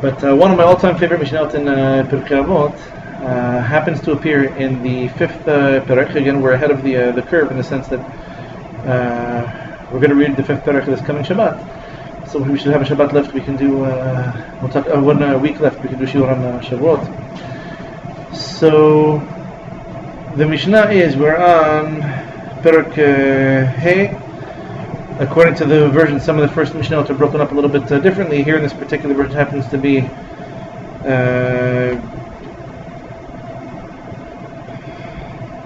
But one of my all-time favorite Mishnayot in Pirkei Avot happens to appear in the fifth Perek. Again, we're ahead of the curve in the sense that we're going to read the fifth Perek this coming Shabbat. So we should have a Shabbat left. We can do. We'll talk 1 week left. We can do Shiur on Shavuot. So the Mishnah is we're on Perek Hey. According to the version, some of the first Mishnayot are broken up a little bit differently. Here in this particular version happens to be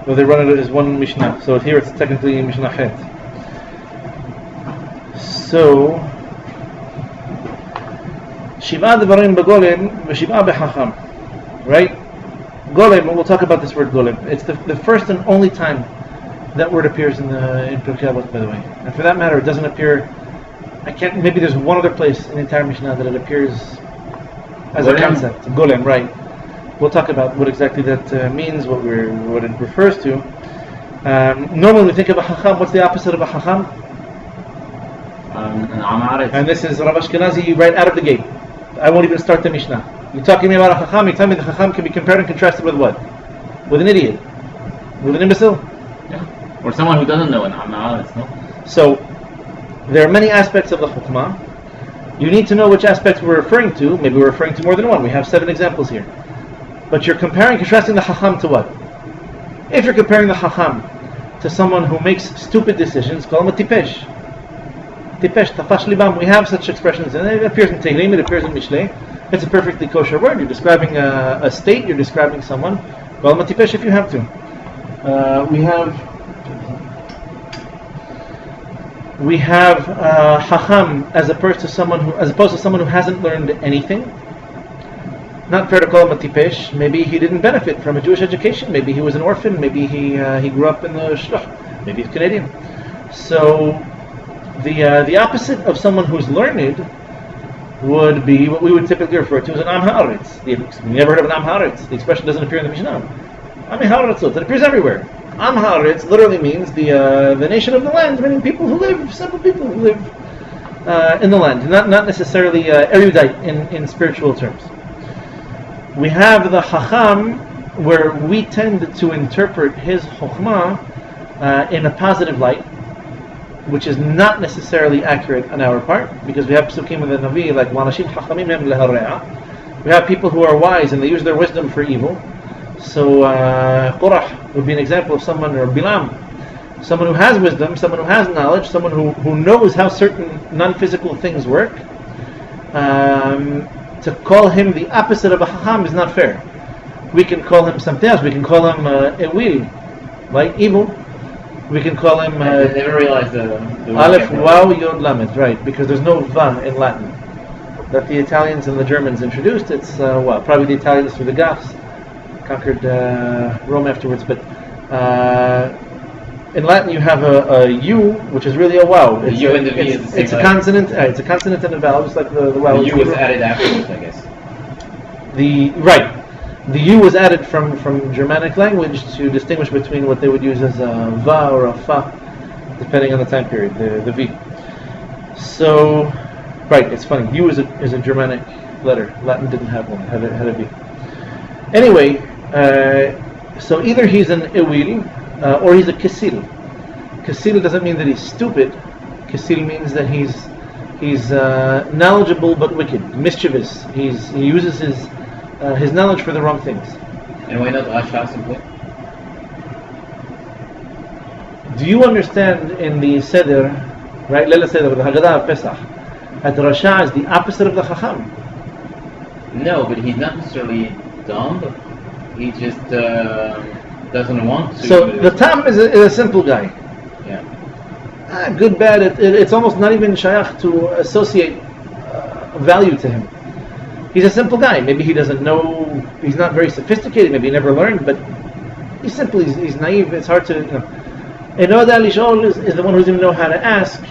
well, they run it as one Mishnah. So here it's technically Mishnah Het. So Shiva Devarim Begolem v'Shiva Bechacham. Right? Golem, we'll talk about this word Golem. It's the first and only time that word appears in Pirkei Avot, by the way. And for that matter, it doesn't appear. Maybe there's one other place in the entire Mishnah that it appears as a concept. Golem, right? We'll talk about what exactly that means, what it refers to. Normally, when we think of a Chacham, what's the opposite of a Chacham? And this is Rav Ashkenazi right out of the gate. I won't even start the Mishnah. You're talking to me about a Chacham. You tell me the Chacham can be compared and contrasted with what? With an idiot, with an imbecile. Yeah. Or someone who doesn't know an Amaretz, no? So, there are many aspects of the Chokmah. You need to know which aspects we're referring to. Maybe we're referring to more than one. We have 7 examples here. But you're contrasting the Chacham to what? If you're comparing the Chacham to someone who makes stupid decisions, call him a Tipesh. Tipesh, Tafash Libam. We have such expressions, and it appears in Tehillim, it appears in Mishlei. It's a perfectly kosher word. You're describing a state, you're describing someone. Call him a Tipesh if you have to. We have Chacham as opposed to someone who hasn't learned anything. Not fair to call him a tipesh. Maybe he didn't benefit from a Jewish education. Maybe he was an orphan. Maybe he grew up in the shluch. Maybe he's Canadian. So the opposite of someone who's learned would be what we would typically refer to as an Am Haaretz. You never heard of an Am Haaretz? The expression doesn't appear in the Mishnah. Am Haaretz, it appears everywhere. Am Haaretz literally means the nation of the land, meaning simple people who live in the land, not necessarily erudite in spiritual terms. We have the Chacham, where we tend to interpret his Chokhmah in a positive light, which is not necessarily accurate on our part, because we have Psukim in the Navi like Wanashim Chachamim Hem Lehare'a. We have people who are wise and they use their wisdom for evil. So Qurah would be an example of someone, or Bilam, someone who has wisdom, someone who has knowledge, someone who knows how certain non-physical things work. To call him the opposite of a Chacham is not fair. We can call him something else. We can call him Ewil, right? Evil. We can call him I never realized the Aleph Waw Yod Lamed, right? Because there's no Va in Latin that the Italians and the Germans introduced. It's probably the Italians through the Goths conquered Rome afterwards. But in Latin you have a U, which is really a Waw. The U and the V is the same. It's a consonant. It's a consonant and a vowel, just like the Waw. The U was added afterwards, I guess. The U was added from Germanic language to distinguish between what they would use as a Va or a Fa, depending on the time period, the V. So, right, it's funny. U is a Germanic letter. Latin didn't have one. Had a V. Anyway, so either he's an Ewil or he's a Kesil. Kesil doesn't mean that he's stupid. Kesil means that he's knowledgeable but wicked, mischievous. He uses his knowledge for the wrong things. And why not Rasha simply? Do you understand in the Seder, right, Leila Seder, the Haggadah of Pesach, that Rasha is the opposite of the Chacham? No, but he's not necessarily dumb, but he just doesn't want to. So the Tam is a simple guy. Yeah. Good, bad, it's almost not even shayach to associate value to him. He's a simple guy. Maybe he doesn't know, he's not very sophisticated, maybe he never learned, but he's simple, he's naive, it's hard to, And Oda Lishol is the one who doesn't even know how to ask.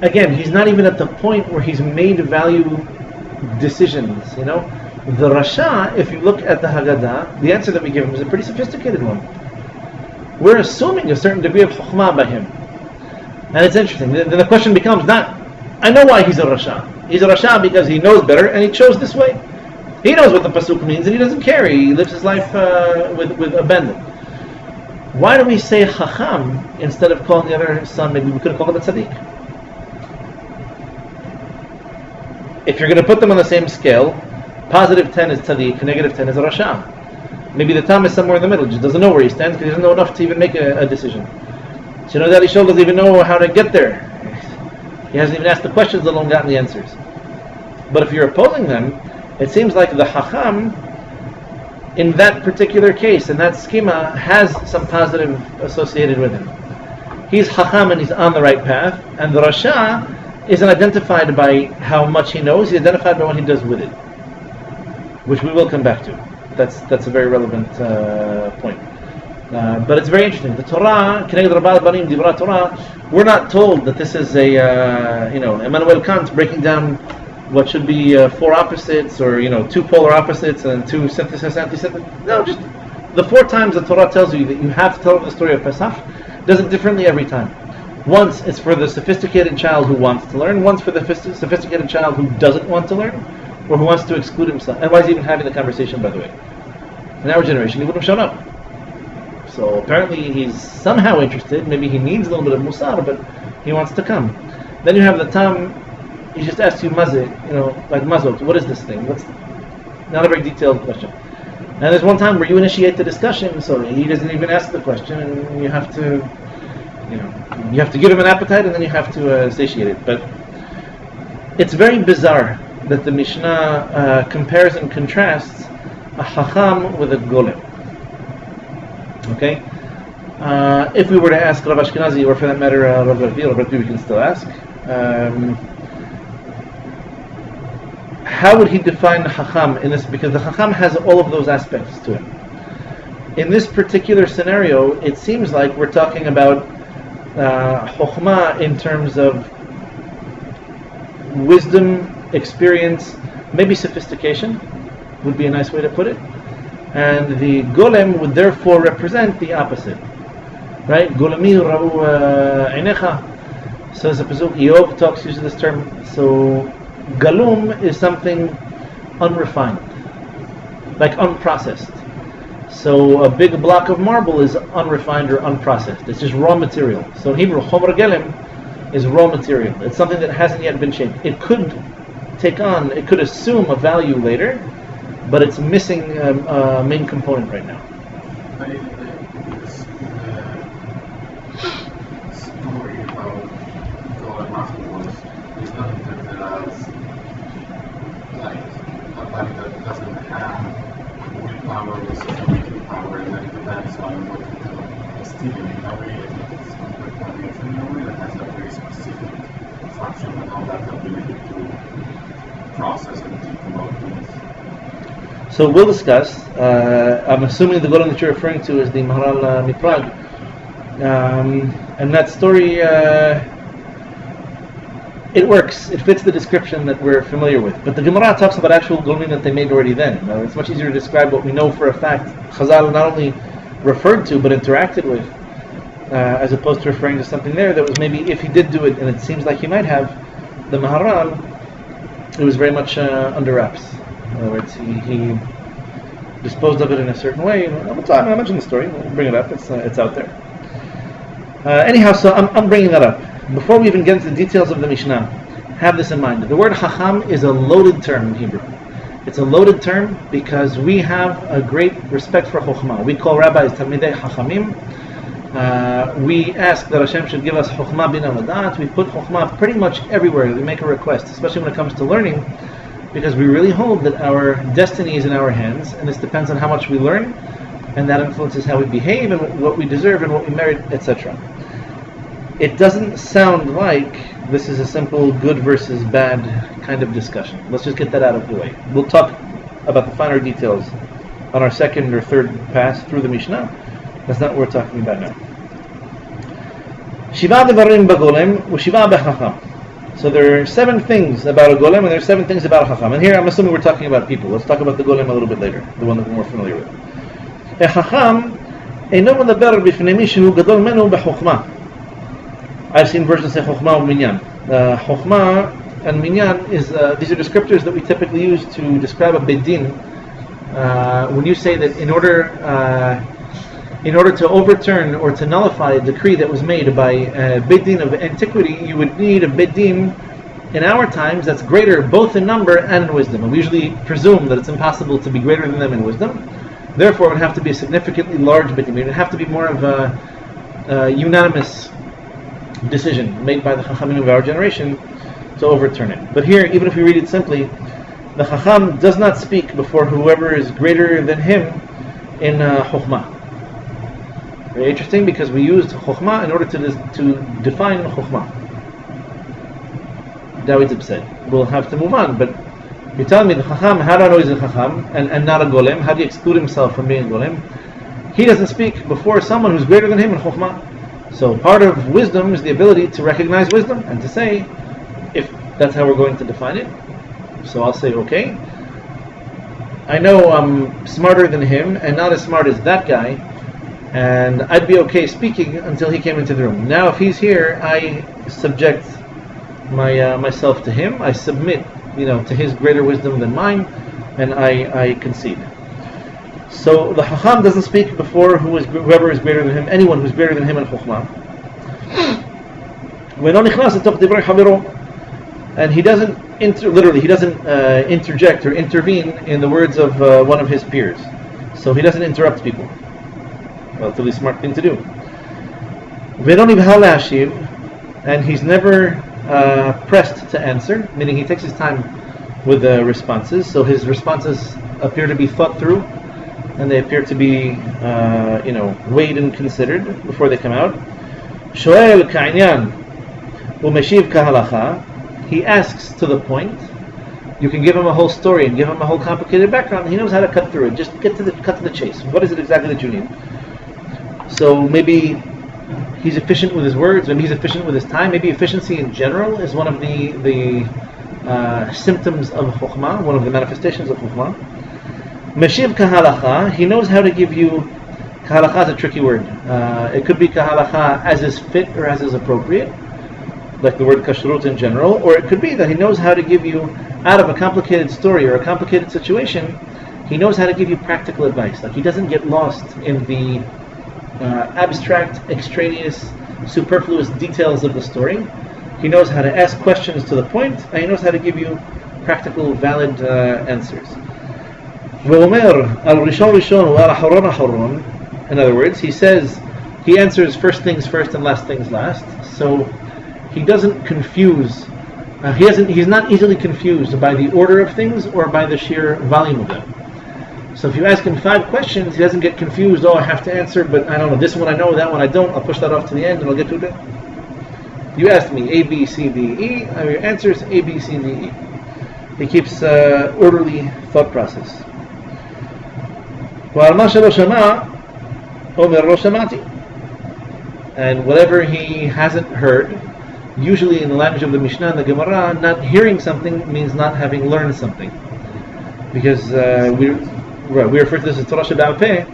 Again, he's not even at the point where he's made value decisions, The Rasha, if you look at the Haggadah, the answer that we give him is a pretty sophisticated one. We're assuming a certain degree of chokhmah by him. And it's interesting. Then the question becomes not, I know why he's a Rasha. He's a Rasha because he knows better and he chose this way. He knows what the pasuk means and he doesn't care. He lives his life with abandon. Why do we say Chacham instead of calling the other son? Maybe we could have called him a tzaddik. If you're going to put them on the same scale, positive 10 is tzaddik, negative 10 is a Rasha. Maybe the Tam is somewhere in the middle, just doesn't know where he stands because he doesn't know enough to even make a decision. So that Ishol doesn't even know how to get there. He hasn't even asked the questions, let alone gotten the answers. But if you're opposing them, it seems like the Chacham, in that particular case, in that schema, has some positive associated with him. He's Chacham and he's on the right path, and the Rasha isn't identified by how much he knows, he's identified by what he does with it, which we will come back to. That's a very relevant point. But it's very interesting. The Torah, we're not told that this is Immanuel Kant breaking down what should be four opposites, or two polar opposites and two synthesis, antithesis. No, just the four times the Torah tells you that you have to tell the story of Pesach, does it differently every time. Once it's for the sophisticated child who wants to learn, once for the sophisticated child who doesn't want to learn, or who wants to exclude himself. And why is he even having the conversation, by the way? In our generation, he wouldn't have shown up. So apparently he's somehow interested, maybe he needs a little bit of musar, but he wants to come. Then you have the Tam, he just asks you mazeh, like mazot, what is this thing? What's not a very detailed question. And there's one time where you initiate the discussion, so he doesn't even ask the question, and you have to give him an appetite, and then you have to satiate it. But it's very bizarre that the Mishnah compares and contrasts a Chacham with a Golem. Okay? If we were to ask Rav Ashkenazi, or for that matter Rav Ravi, we can still ask, how would he define the Chacham in this? Because the Chacham has all of those aspects to him. In this particular scenario, it seems like we're talking about Chokhmah in terms of wisdom, experience, maybe sophistication would be a nice way to put it. And the Golem would therefore represent the opposite. Right? Golemi ra'u einecha. So as a pasuk, Eov uses this term. So Galum is something unrefined, like unprocessed. So a big block of marble is unrefined or unprocessed. It's just raw material. So in Hebrew, Chomer Gelem is raw material. It's something that hasn't yet been shaped. It could assume a value later, but it's missing a main component right now. But the story about God afterwards is not interpreted as like a body that doesn't have willpower or decision-making power, and then it depends on what you do. Steven, in a way, it's comprehension in a way that has a very specific function and all that ability to process and think about things. So we'll discuss. I'm assuming the Golem that you're referring to is the Maharal Miprag. And that story, it works. It fits the description that we're familiar with. But the Gemara talks about actual Golem that they made already then. Now, it's much easier to describe what we know for a fact Chazal not only referred to but interacted with, as opposed to referring to something there that was maybe, if he did do it, and it seems like he might have, the Maharal, it was very much under wraps. In other words, he disposed of it in a certain way. I mentioned the story. We'll bring it up. It's out there. Anyhow, so I'm bringing that up. Before we even get into the details of the Mishnah, have this in mind. The word Chacham is a loaded term in Hebrew. It's a loaded term because we have a great respect for Chokhmah. We call rabbis Talmidei Chachamim. We ask that Hashem should give us Chokhmah bin Amadat. We put Chokhmah pretty much everywhere. We make a request, especially when it comes to learning, because we really hold that our destiny is in our hands, and this depends on how much we learn, and that influences how we behave and what we deserve and what we merit, etc. It doesn't sound like this is a simple good versus bad kind of discussion. Let's just get that out of the way. We'll talk about the finer details on our second or third pass through the Mishnah. That's not what we're talking about now. Shiva devarim bagolem u'shiva bechacham. So there are 7 things about a golem, and there are 7 things about a chacham. And here I'm assuming we're talking about people. Let's talk about the golem a little bit later, the one that we're more familiar with. A chacham eino medaber b'fnei mi shehu gadol menu b'chokhmah. I've seen versions say chokhmah u'minyan. Chokhmah and Minyan these are descriptors that we typically use to describe a Beit Din. When you say that in order to overturn or to nullify a decree that was made by a Beit Din of antiquity, you would need a Beit Din in our times that's greater both in number and in wisdom. And we usually presume that it's impossible to be greater than them in wisdom. Therefore, it would have to be a significantly large Beit Din. It would have to be more of a unanimous decision made by the Chachamim of our generation to overturn it. But here, even if we read it simply, the Chacham does not speak before whoever is greater than him in Chokhmah. Very interesting, because we used Chokhmah in order to define Chokhmah. Dawid said, we'll have to move on, but you're telling me the Chacham, how do I know he's a Chacham and not a Golem? How do you exclude himself from being a Golem? He doesn't speak before someone who's greater than him in Chokhmah. So part of wisdom is the ability to recognize wisdom and to say, if that's how we're going to define it, so I'll say, okay, I know I'm smarter than him and not as smart as that guy, and I'd be okay speaking until he came into the room. Now if he's here, I subject myself to him, I submit to his greater wisdom than mine, and I concede. So the Chacham doesn't speak before whoever is greater than him, anyone who's greater than him in Chokhmah. And he doesn't interject or intervene in the words of one of his peers. So he doesn't interrupt people. Relatively smart thing to do. And he's never pressed to answer, meaning he takes his time with the responses. So his responses appear to be thought through, and they appear to be weighed and considered before they come out. Shoel ka'inyan u'meshiv kahalacha. He asks to the point. You can give him a whole story and give him a whole complicated background. He knows how to cut through it. Just cut to the chase. What is it exactly that you need? So maybe he's efficient with his words. Maybe he's efficient with his time. Maybe efficiency in general is one of the symptoms of Chokhmah, one of the manifestations of Chokhmah. Meshiv kahalacha. He knows how to give you. Kahalacha is a tricky word. It could be kahalacha as is fit or as is appropriate, like the word kashrut in general, or it could be that he knows how to give you, out of a complicated story or a complicated situation, he knows how to give you practical advice. Like he doesn't get lost in the abstract, extraneous, superfluous details of the story. He knows how to ask questions to the point, and he knows how to give you practical, valid answers. In other words, he answers first things first and last things last. So he doesn't confuse. He's not easily confused by the order of things or by the sheer volume of them. So if you ask him 5 questions, he doesn't get confused. Oh, I have to answer, but I don't know. This one I know, that one I don't. I'll push that off to the end and I'll get to it. You asked me A, B, C, D, E. Your answer is A, B, C, D, E. He keeps orderly thought process. And whatever he hasn't heard, usually in the language of the Mishnah and the Gemara, not hearing something means not having learned something. Because we refer to this as Torah Sheba'al Peh.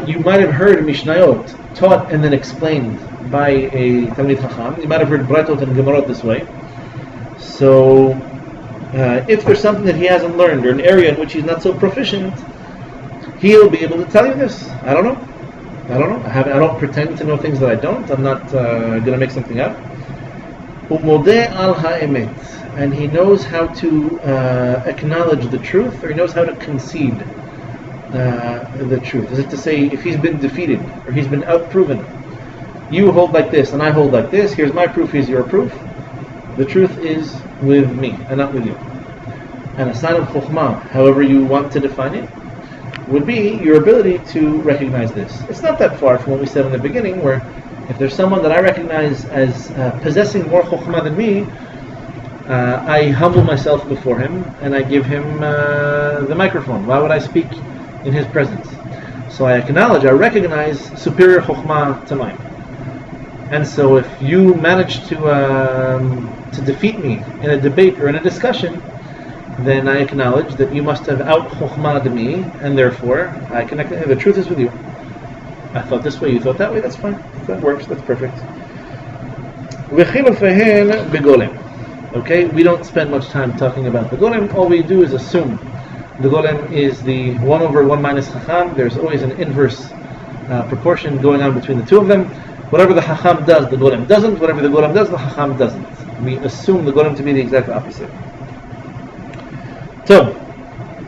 You might have heard Mishnayot taught and then explained by a Talmid Chacham. You might have heard Braitot and Gemarot this way. So, if there's something that he hasn't learned, or an area in which he's not so proficient, he'll be able to tell you this. I don't know. I don't pretend to know things that I don't. I'm not going to make something up. Umodeh al ha'emet, and he knows how to acknowledge the truth, or he knows how to concede the truth. As if to say, if he's been defeated or he's been outproven, you hold like this and I hold like this. Here's my proof. Here's your proof. The truth is with me and not with you. And a sign of Chokhmah, however you want to define it, would be your ability to recognize this. It's not that far from what we said in the beginning, where if there's someone that I recognize as possessing more Chokhmah than me, I humble myself before him and I give him the microphone. Why would I speak in his presence? So I acknowledge, I recognize superior Chokhmah to mine. And so if you manage to defeat me in a debate or in a discussion, then I acknowledge that you must have out-chokhmah'd me, and therefore I connect. The truth is with you. I thought this way, you thought that way, that's fine. That works, that's perfect. V'chilufehen begolem. Okay, we don't spend much time talking about the golem. All we do is assume the golem is the 1 over 1 minus chacham. There's always an inverse proportion going on between the two of them. Whatever the chacham does, the golem doesn't. Whatever the golem does, the chacham doesn't. We assume the golem to be the exact opposite. So,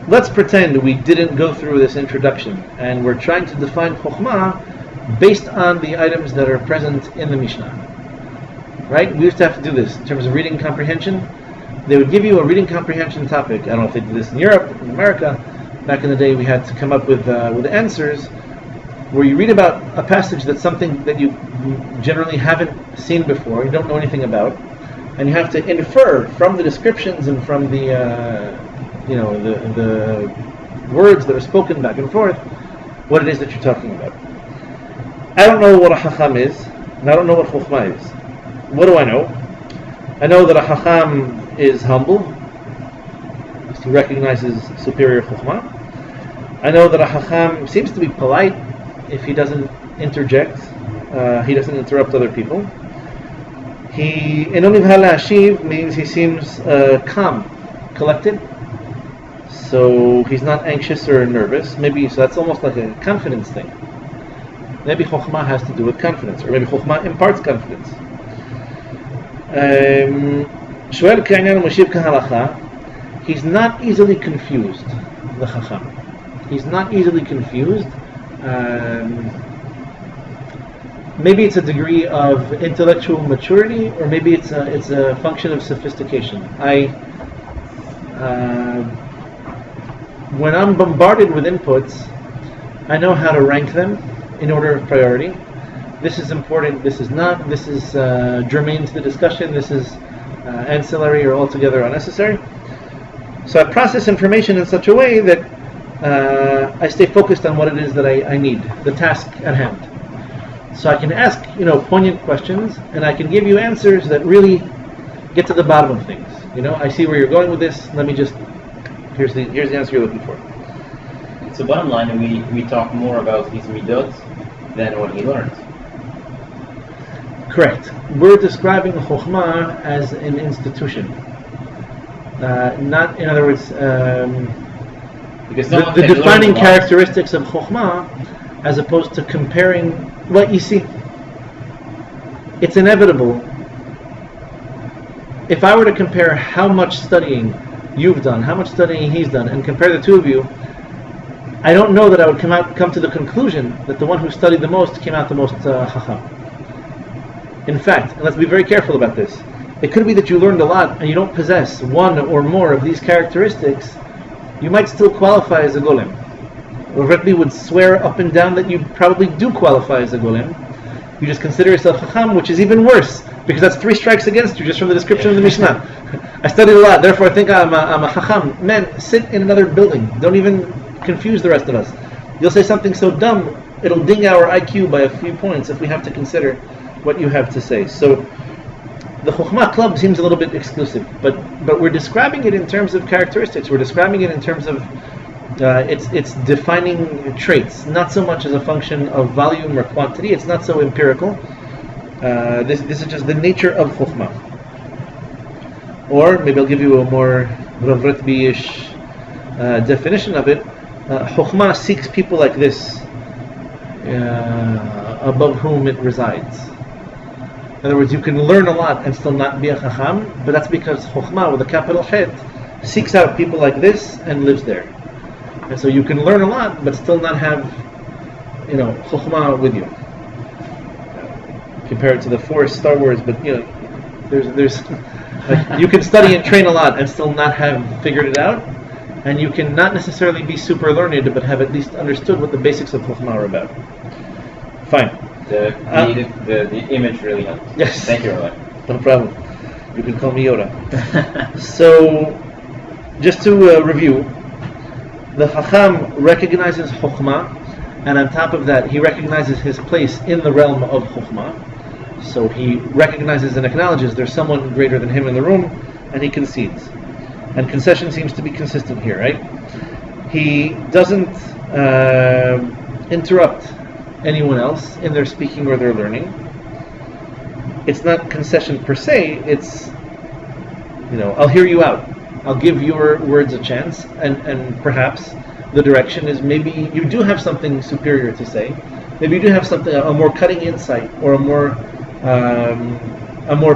let's pretend we didn't go through this introduction and we're trying to define chokhmah based on the items that are present in the Mishnah. Right? We used to have to do this in terms of reading comprehension. They would give you a reading comprehension topic. I don't know if they did this in Europe, in America. Back in the day, we had to come up with answers where you read about a passage that's something that you generally haven't seen before, you don't know anything about, and you have to infer from the descriptions and from the words that are spoken back and forth what it is that you're talking about. I don't know what a chacham is, and I don't know what chokhmah is. What do I know? I know that a chacham is humble, he recognizes superior chokhmah. I know that a chacham seems to be polite if he doesn't interject, he doesn't interrupt other people. He Eno nivhal la'ashiv means he seems calm, collected, so he's not anxious or nervous. Maybe so that's almost like a confidence thing. Maybe chokhmah has to do with confidence, or maybe chokhmah imparts confidence. Shoel ka'inyan u'mashiv ka'halacha. He's not easily confused, the chacham. He's not easily confused. Maybe it's a degree of intellectual maturity, or maybe it's a function of sophistication. When I'm bombarded with inputs, I know how to rank them in order of priority. This is important, this is not, this is germane to the discussion, this is ancillary or altogether unnecessary. So I process information in such a way that I stay focused on what it is that I need, the task at hand. So I can ask, poignant questions, and I can give you answers that really get to the bottom of things. I see where you're going with this. Let me just here's the answer you're looking for. So bottom line, we talk more about his midot than what he learned. Correct. We're describing chokhmah as an institution. Not, in other words, because the defining characteristics of chokhmah, as opposed to comparing. Well, you see, it's inevitable. If I were to compare how much studying you've done, how much studying he's done, and compare the two of you, I don't know that I would come to the conclusion that the one who studied the most came out the most chacham. In fact, and let's be very careful about this, it could be that you learned a lot and you don't possess one or more of these characteristics. You might still qualify as a golem. Rav Rebbe would swear up and down that you probably do qualify as a golem. You just consider yourself chacham, which is even worse, because that's 3 strikes against you just from the description of the Mishnah. I studied a lot, therefore I think I'm a chacham. Man, sit in another building. Don't even confuse the rest of us. You'll say something so dumb, it'll ding our IQ by a few points if we have to consider what you have to say. So the Chokhmah Club seems a little bit exclusive, but we're describing it in terms of characteristics. We're describing it in terms of it's defining traits, not so much as a function of volume or quantity. It's not so empirical. This is just the nature of Chokhmah. Or maybe I'll give you a more Rav Rebbe-ish definition of it. Chokhmah seeks people like this, above whom it resides. In other words, you can learn a lot and still not be a chacham, but that's because Chokhmah, with a capital Het, seeks out people like this and lives there. And so you can learn a lot, but still not have, Chokhmah with you. Compared to the Force, Star Wars, but there's like, you can study and train a lot and still not have figured it out, and you can not necessarily be super learned, but have at least understood what the basics of Chokhmah are about. Fine. The image really helps. Yes. Thank you, Rabbi. No problem. You can call me Yoda. So, just to review, the Chacham recognizes Chokhmah, and on top of that, he recognizes his place in the realm of Chokhmah. So he recognizes and acknowledges there's someone greater than him in the room, and he concedes. And concession seems to be consistent here, right? He doesn't interrupt anyone else in their speaking or their learning. it's not concession per se. It's, I'll hear you out. I'll give your words a chance, and perhaps the direction is maybe you do have something superior to say. Maybe you do have something, a more cutting insight, or a more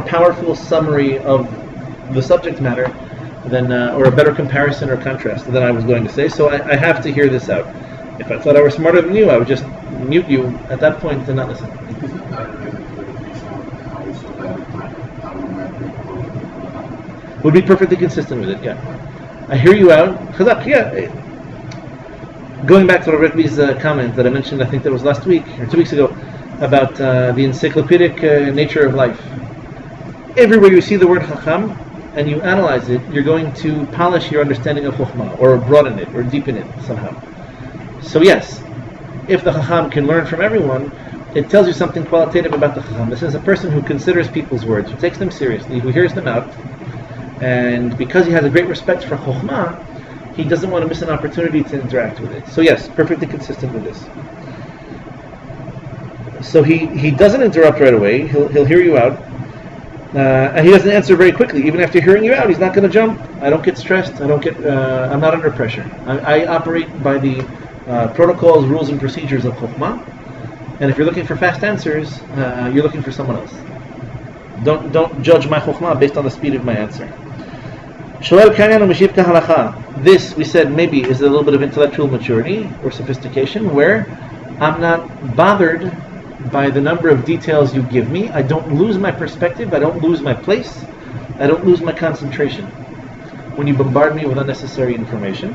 powerful summary of the subject matter than, or a better comparison or contrast than I was going to say. So I have to hear this out. If I thought I were smarter than you, I would just mute you at that point and not listen. Isn't that related to the definition of how you saw that Would be perfectly consistent with it, yeah. I hear you out. Chazak, yeah. Going back to Rebbe's comment that I mentioned, I think that was last week or 2 weeks ago, about the encyclopedic nature of life. Everywhere you see the word Chacham and you analyze it, you're going to polish your understanding of Chokhmah, or broaden it, or deepen it somehow. So yes, if the Chacham can learn from everyone, it tells you something qualitative about the Chacham. This is a person who considers people's words, who takes them seriously, who hears them out, and because he has a great respect for Chokhmah, he doesn't want to miss an opportunity to interact with it. So yes, perfectly consistent with this. So he doesn't interrupt right away. He'll hear you out, and he doesn't answer very quickly. Even after hearing you out, he's not going to jump. I don't get stressed. I'm not under pressure. I operate by the protocols, rules, and procedures of Chokhmah. And if you're looking for fast answers, you're looking for someone else. Don't judge my Chokhmah based on the speed of my answer. This, we said, maybe is a little bit of intellectual maturity or sophistication, where I'm not bothered by the number of details you give me. I don't lose my perspective. I don't lose my place. I don't lose my concentration when you bombard me with unnecessary information.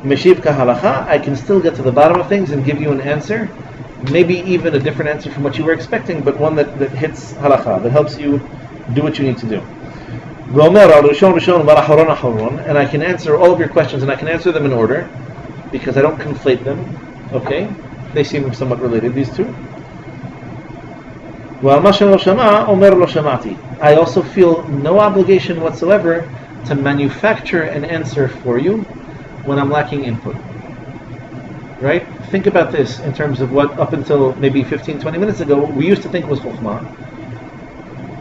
Meshiv kahalacha, I can still get to the bottom of things and give you an answer, maybe even a different answer from what you were expecting, but one that hits halacha, that helps you do what you need to do. And I can answer all of your questions, and I can answer them in order, because I don't conflate them. Okay? They seem somewhat related, these two. I also feel no obligation whatsoever to manufacture an answer for you when I'm lacking input. Right? Think about this in terms of what up until maybe 15-20 minutes ago we used to think was Chokhmah.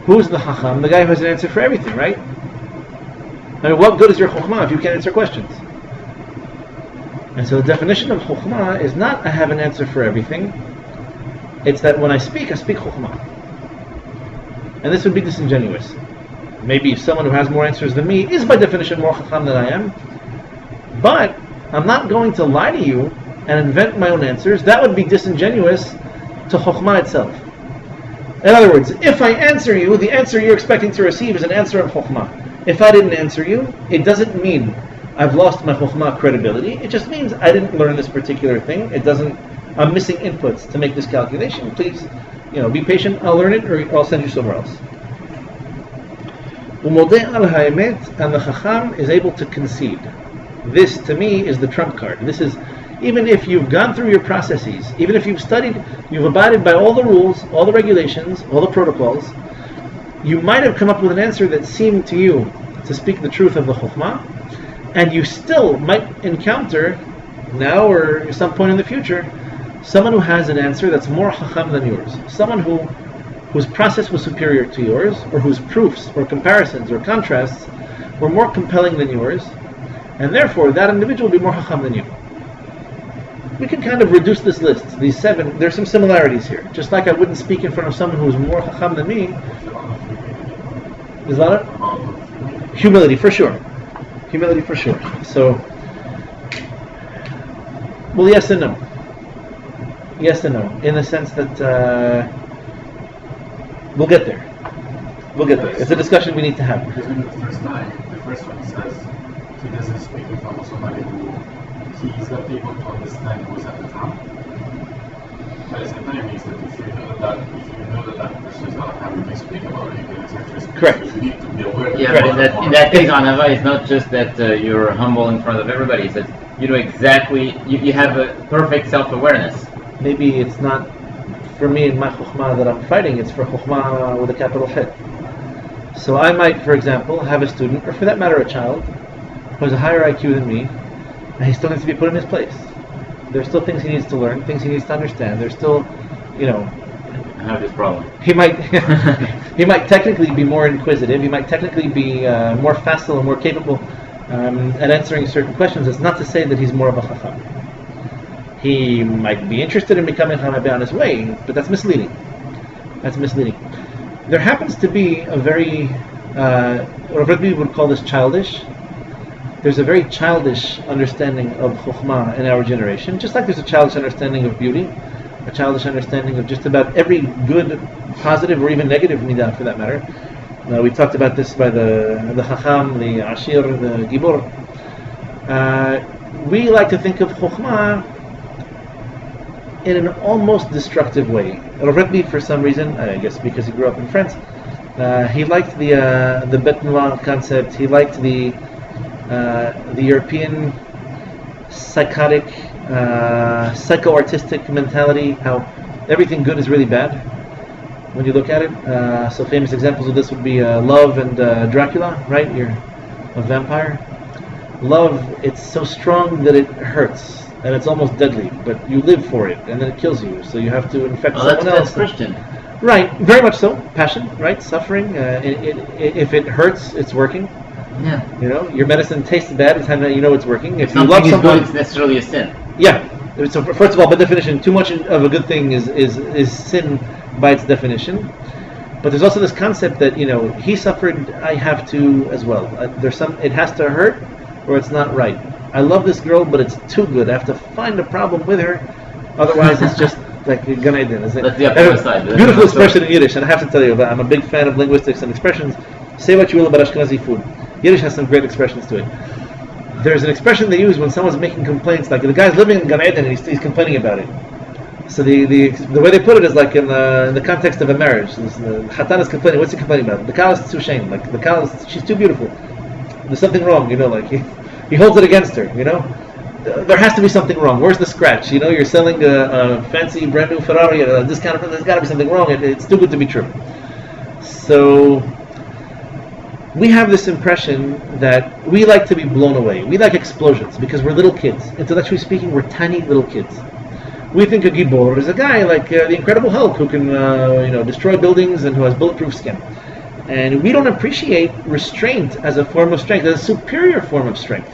Who's the Chacham? The guy who has an answer for everything, right? I mean, what good is your Chokhmah if you can't answer questions? And so the definition of Chokhmah is not I have an answer for everything. It's that when I speak Chokhmah. And this would be disingenuous. Maybe someone who has more answers than me is by definition more Chacham than I am. But I'm not going to lie to you and invent my own answers. That would be disingenuous to Chokhmah itself. In other words, if I answer you, the answer you're expecting to receive is an answer of Chokhmah. If I didn't answer you, it doesn't mean I've lost my Chokhmah credibility. It just means I didn't learn this particular thing. I'm missing inputs to make this calculation. Please, be patient. I'll learn it, or I'll send you somewhere else. And the Chacham is able to concede. This, to me, is the trump card. This is, even if you've gone through your processes, even if you've studied, you've abided by all the rules, all the regulations, all the protocols, you might have come up with an answer that seemed to you to speak the truth of the Chokhmah, and you still might encounter, now or at some point in the future, someone who has an answer that's more Chacham than yours. Someone whose process was superior to yours, or whose proofs, or comparisons, or contrasts were more compelling than yours, and therefore that individual will be more Chacham than you. We can kind of reduce this list, these 7. There's some similarities here. Just like I wouldn't speak in front of someone who's more Chacham than me. There's a lot of humility, for sure. Humility, for sure. So, well, yes and no. Yes and no. In the sense that we'll get there. We'll get there. It's a discussion we need to have. Because in the first one says he doesn't speak in front of somebody who he's not able to understand who's at the top. But at the same time, it means that if you know that person is not having to speak about it, you can actually speak. Correct. So you need to be aware that But in that case, Anava is not just that you're humble in front of everybody. It's that you know exactly, you have a perfect self-awareness. Maybe it's not for me in my Chokhmah that I'm fighting, it's for Chokhmah with a capital Chet. So I might, for example, have a student, or for that matter a child, who has a higher IQ than me, and he still needs to be put in his place. There's still things he needs to learn, things he needs to understand. There's still, have this problem. He might he might technically be more inquisitive. He might technically be more facile and more capable at answering certain questions. It's not to say that he's more of a chacham. He might be interested in becoming chacham on his way, but that's misleading. That's misleading. There happens to be a very Rav Rebbe would call this childish. There's a very childish understanding of chokhmah in our generation, just like there's a childish understanding of beauty, a childish understanding of just about every good, positive, or even negative midah for that matter. We talked about this by the chacham, the ashir, the gibor. We like to think of chokhmah in an almost destructive way. Rav Rebbe, for some reason, I guess because he grew up in France, he liked the Bet Noir concept. He liked the European psychotic, psycho-artistic mentality, how everything good is really bad when you look at it. So famous examples of this would be Love and Dracula, right? You're a vampire. Love, it's so strong that it hurts, and it's almost deadly, but you live for it, and then it kills you, so you have to infect someone else. That's Christian. Right, very much so. Passion, right? Suffering. If it hurts, it's working. Yeah. You know, your medicine tastes bad. It's time that you know it's working. If you Something love is someone, good, it's necessarily a sin. yeah. So first of all, by definition, too much of a good thing is sin by its definition. But there's also this concept that he suffered, I have to as well. It has to hurt, or it's not right. I love this girl, but it's too good. I have to find a problem with her, otherwise it's just like Gan Eden. That's the opposite side. Beautiful expression in Yiddish, and I have to tell you, I'm a big fan of linguistics and expressions. Say what you will about Ashkenazi food. Yiddish has some great expressions to it. There's an expression they use when someone's making complaints, like the guy's living in Gan Eden and he's complaining about it. So the way they put it is like in the context of a marriage. The Chatan is complaining. What's he complaining about? The cow is too shame. Like the cow is, she's too beautiful. There's something wrong, like he holds it against her, There has to be something wrong. Where's the scratch? You're selling a fancy brand new Ferrari at a discount. There's got to be something wrong. It's too good to be true. So we have this impression that we like to be blown away. We like explosions because we're little kids. Intellectually speaking, we're tiny little kids. We think a gibor is a guy like the Incredible Hulk who can, destroy buildings and who has bulletproof skin. And we don't appreciate restraint as a form of strength, as a superior form of strength.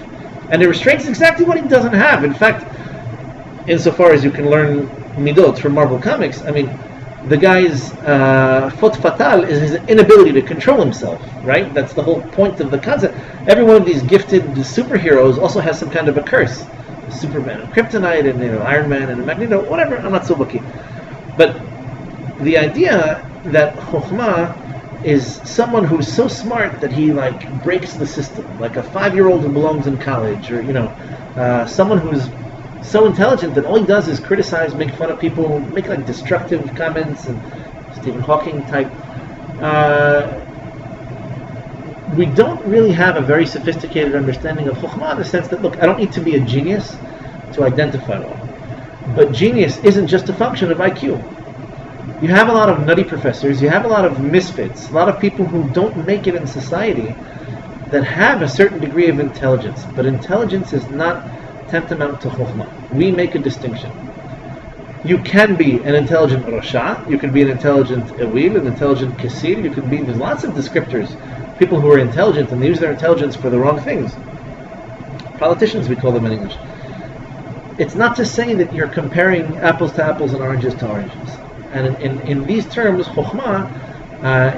And the restraint is exactly what he doesn't have. In fact, insofar as you can learn midot from Marvel Comics, the guy's faute fatale is his inability to control himself, right? That's the whole point of the concept. Every one of these gifted superheroes also has some kind of a curse. Superman and Kryptonite and Iron Man and Magneto, whatever, I'm not so lucky. But the idea that Chokhmah is someone who's so smart that he breaks the system, like a 5-year-old who belongs in college, or someone who's so intelligent that all he does is criticize, make fun of people, make destructive comments, and Stephen Hawking type. We don't really have a very sophisticated understanding of Chokhmah in the sense that, look, I don't need to be a genius to identify one. But genius isn't just a function of IQ. You have a lot of nutty professors, you have a lot of misfits, a lot of people who don't make it in society that have a certain degree of intelligence. But intelligence is not tantamount to Chokhmah. We make a distinction. You can be an intelligent Rasha, you can be an intelligent Ewil, an intelligent Kasir, there's lots of descriptors. People who are intelligent and they use their intelligence for the wrong things. Politicians, we call them in English. It's not to say that you're comparing apples to apples and oranges to oranges. And in these terms, Chokhmah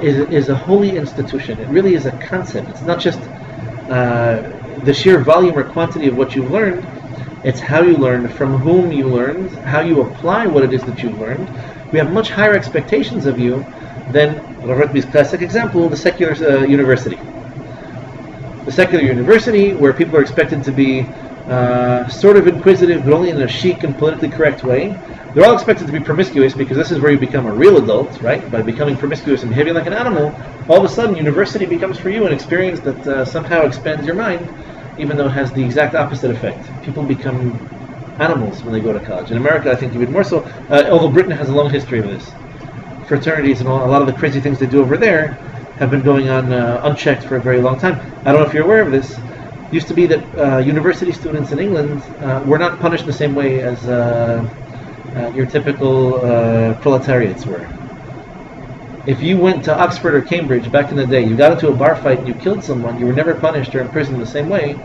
is a holy institution. It really is a concept. It's not just the sheer volume or quantity of what you've learned. It's how you learned, from whom you learned, how you apply what it is that you've learned. We have much higher expectations of you than Rav Rebbe's classic example, the secular university. The secular university, where people are expected to be sort of inquisitive, but only in a chic and politically correct way. They're all expected to be promiscuous because this is where you become a real adult, right? By becoming promiscuous and behaving like an animal, all of a sudden university becomes for you an experience that somehow expands your mind, even though it has the exact opposite effect. People become animals when they go to college. In America, I think even more so, although Britain has a long history of this. Fraternities and a lot of the crazy things they do over there have been going on unchecked for a very long time. I don't know if you're aware of this. It used to be that university students in England were not punished the same way as your typical proletariats were. If you went to Oxford or Cambridge back in the day, you got into a bar fight and you killed someone, you were never punished or imprisoned the same way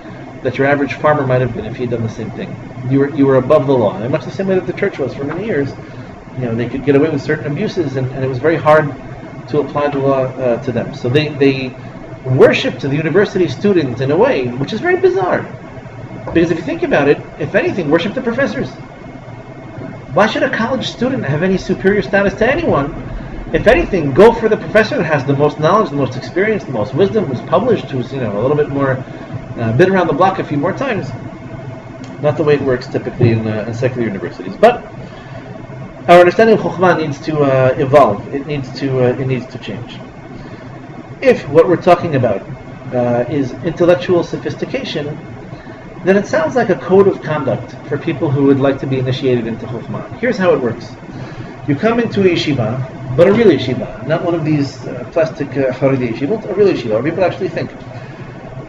that your average farmer might have been if he had done the same thing. You were above the law, and much the same way that the church was for many years. They could get away with certain abuses, and it was very hard to apply the law to them. So they worshipped the university student in a way which is very bizarre. Because if you think about it, if anything, worship the professors. Why should a college student have any superior status to anyone? If anything, go for the professor that has the most knowledge, the most experience, the most wisdom, who's published, who's a little bit more been around the block a few more times. Not the way it works typically in secular universities. But our understanding of Chokhmah needs to evolve. It needs to change. If what we're talking about is intellectual sophistication, then it sounds like a code of conduct for people who would like to be initiated into Chokhmah. Here's how it works. You come into a yeshiva, but a real yeshiva, not one of these plastic Haredi yeshivot, a real yeshiva, where people actually think.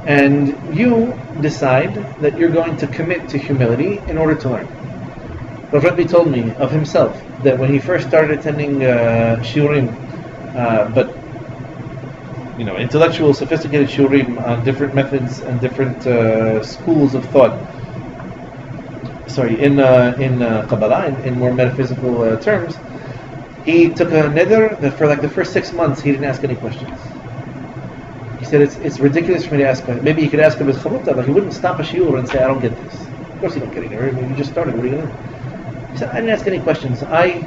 And you decide that you're going to commit to humility in order to learn. Rav Rebbe told me of himself that when he first started attending shiurim, but intellectual, sophisticated shiurim on different methods and different schools of thought. In Kabbalah, in more metaphysical terms, he took a neder that for like the first 6 months he didn't ask any questions. He said it's ridiculous for me to ask. Maybe he could ask him his chavruta, but he wouldn't stop a shiur and say, I don't get this. Of course you don't get it. You just started. What are you going to do? He said, I didn't ask any questions. I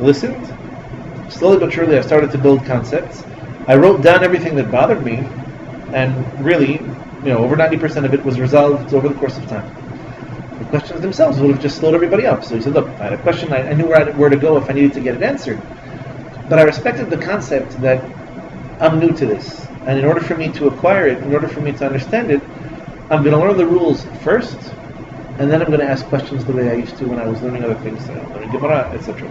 listened. Slowly but surely I started to build concepts. I wrote down everything that bothered me, and really, over 90% of it was resolved over the course of time. The questions themselves would have just slowed everybody up. So he said, look, I had a question, I knew where to go if I needed to get it answered. But I respected the concept that I'm new to this. And in order for me to acquire it, in order for me to understand it, I'm going to learn the rules first, and then I'm going to ask questions the way I used to when I was learning other things, learning Gemara, etc.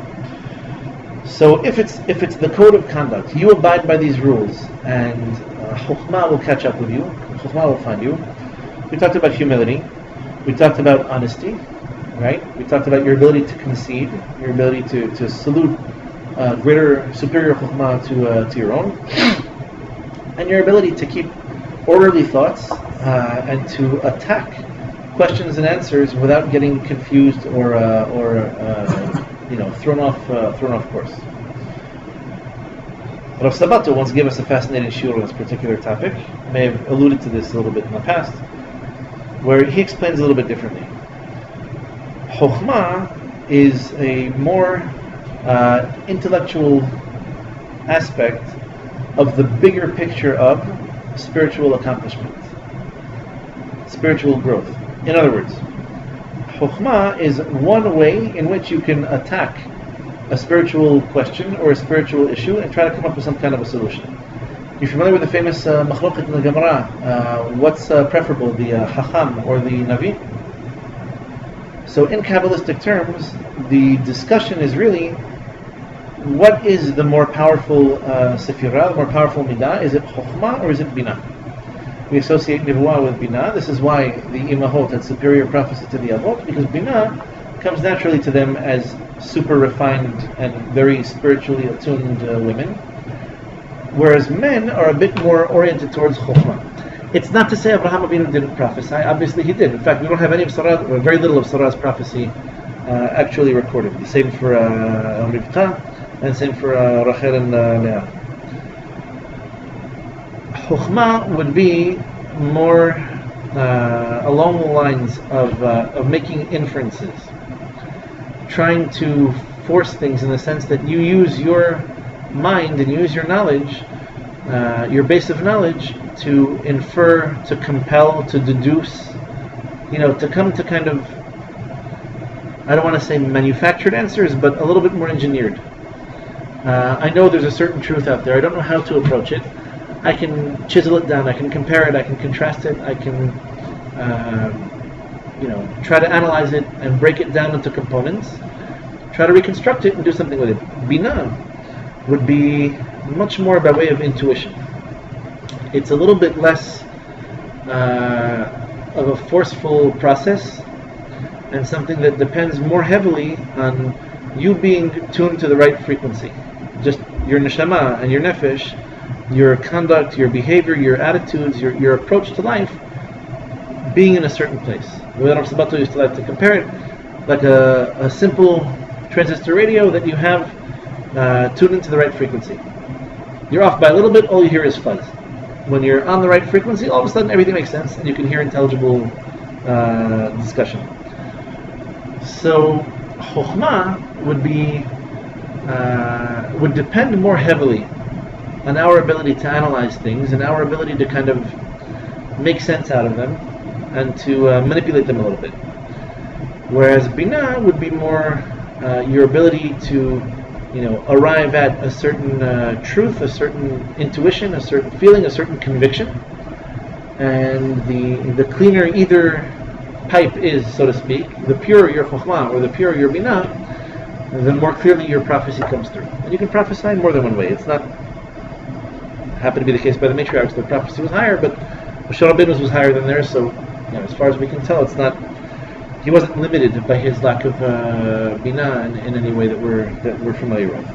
So if it's the code of conduct, you abide by these rules, and Chokhmah will catch up with you, Chokhmah will find you. We talked about humility, we talked about honesty, right? We talked about your ability to concede, your ability to salute superior Chokhmah to your own, and your ability to keep orderly thoughts and to attack questions and answers without getting confused or thrown off course. Rav Sabato once gave us a fascinating shiur on this particular topic. I may have alluded to this a little bit in the past, where he explains a little bit differently. Chokhmah is a more intellectual aspect of the bigger picture of spiritual accomplishment, spiritual growth. In other words, Chokhmah is one way in which you can attack a spiritual question or a spiritual issue and try to come up with some kind of a solution. You're familiar with the famous machloket in the Gemara? What's preferable, the Chacham or the Navi? So in Kabbalistic terms, the discussion is really, what is the more powerful Sefirah, the more powerful Midah? Is it Chokhmah or is it Binah? We associate Nivuah with Binah. This is why the Imahot had superior prophecy to the Avot, because Binah comes naturally to them as super refined and very spiritually attuned women, whereas men are a bit more oriented towards Chokhmah. It's not to say Abraham Avinu didn't prophesy. Obviously he did. In fact, we don't have any of Sarah, or very little of Sarah's prophecy actually recorded. The same for Rivka, and same for Rachel and Leah. Chokhmah would be more along the lines of making inferences, trying to force things in the sense that you use your mind and use your knowledge, your base of knowledge, to infer, to compel, to deduce, to come to kind of, I don't want to say manufactured answers, but a little bit more engineered. I know there's a certain truth out there. I don't know how to approach it. I can chisel it down, I can compare it, I can contrast it, I can try to analyze it and break it down into components, try to reconstruct it and do something with it. Binah would be much more by way of intuition. It's a little bit less of a forceful process, and something that depends more heavily on you being tuned to the right frequency. Just your neshama and your nefesh, your conduct, your behavior, your attitudes, your approach to life, being in a certain place. The way Rav Sabato used to like to compare it, like a simple transistor radio that you have tuned into the right frequency. You're off by a little bit, all you hear is fuzz. When you're on the right frequency, all of a sudden everything makes sense and you can hear intelligible discussion. So Chokhmah would depend more heavily on our ability to analyze things and our ability to kind of make sense out of them and to manipulate them a little bit. Whereas Binah would be more your ability to, arrive at a certain truth, a certain intuition, a certain feeling, a certain conviction. And the cleaner either pipe is, so to speak, the purer your Chokhmah or the purer your Binah, the more clearly your prophecy comes through. And you can prophesy in more than one way. It's not happened to be the case by the matriarchs. Their prophecy was higher, but Moshe Rabbeinu's was higher than theirs. So, as far as we can tell, it's not. He wasn't limited by his lack of Binah in any way that we're familiar with.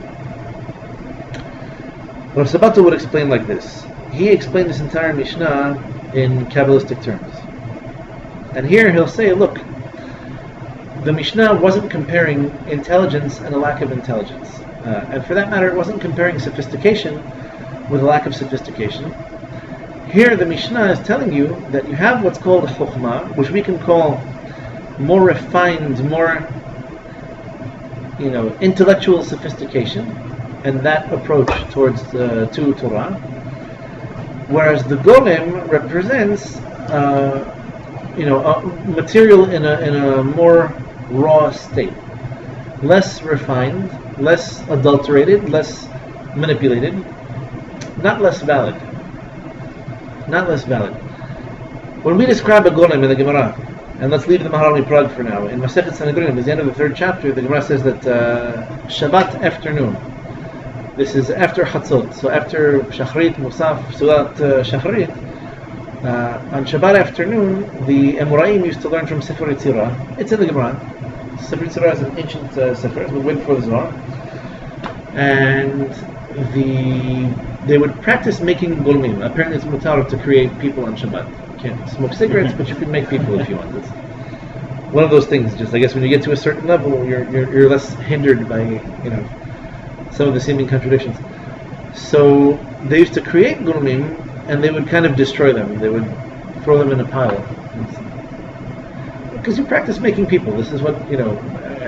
Rav Sabato would explain like this. He explained this entire Mishnah in Kabbalistic terms. And here he'll say, look, the Mishnah wasn't comparing intelligence and a lack of intelligence. And for that matter, it wasn't comparing sophistication with a lack of sophistication. Here the Mishnah is telling you that you have what's called Chokhmah, which we can call more refined, more intellectual sophistication, and that approach towards to Torah. Whereas the Golem represents material in a more raw state, less refined, less adulterated, less manipulated, not less valid. When we describe a Golem in the Gemara, and let's leave the Maharani Prague for now, in Masechet Sanhedrin, at the end of the 3rd chapter, the Gemara says that Shabbat afternoon, this is after Chatzot, so after Shachrit, Musaf, Sulat Shachrit, on Shabbat afternoon, the Emoraim used to learn from Sefer Yetzirah. It's in the Gemara. Sefer Yetzirah is an ancient Sefer, it's been written before the Zohar. And they would practice making golmim. Apparently it's mutar to create people on Shabbat. You can't smoke cigarettes, but you can make people if you want. It's one of those things, just I guess when you get to a certain level, you're less hindered by, some of the seeming contradictions. So they used to create golmim, and they would kind of destroy them. They would throw them in a pile. Because you practice making people. This is what,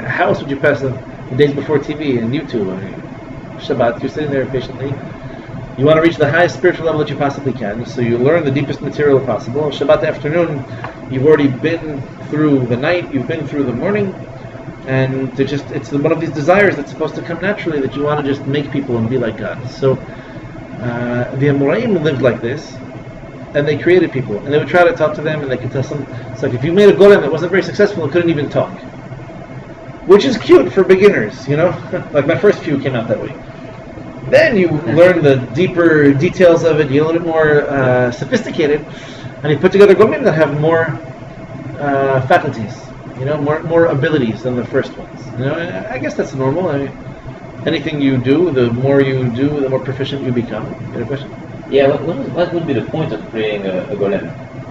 how else would you pass the days before TV and YouTube? Shabbat, you're sitting there patiently. You want to reach the highest spiritual level that you possibly can, so you learn the deepest material possible. Shabbat afternoon, you've already been through the night, you've been through the morning, and it's one of these desires that's supposed to come naturally, that you want to just make people and be like God. So the Amoraim lived like this, and they created people, and they would try to talk to them, and they could tell some. It's like if you made a golem that wasn't very successful, it couldn't even talk, which is cute for beginners, Like my first few came out that way. Then you learn the deeper details of it, you get a little bit more sophisticated, and you put together golem that have more faculties, more abilities than the first ones. I guess that's normal. Anything you do, the more you do, the more proficient you become. You got a question? Yeah, what would be the point of creating a golem?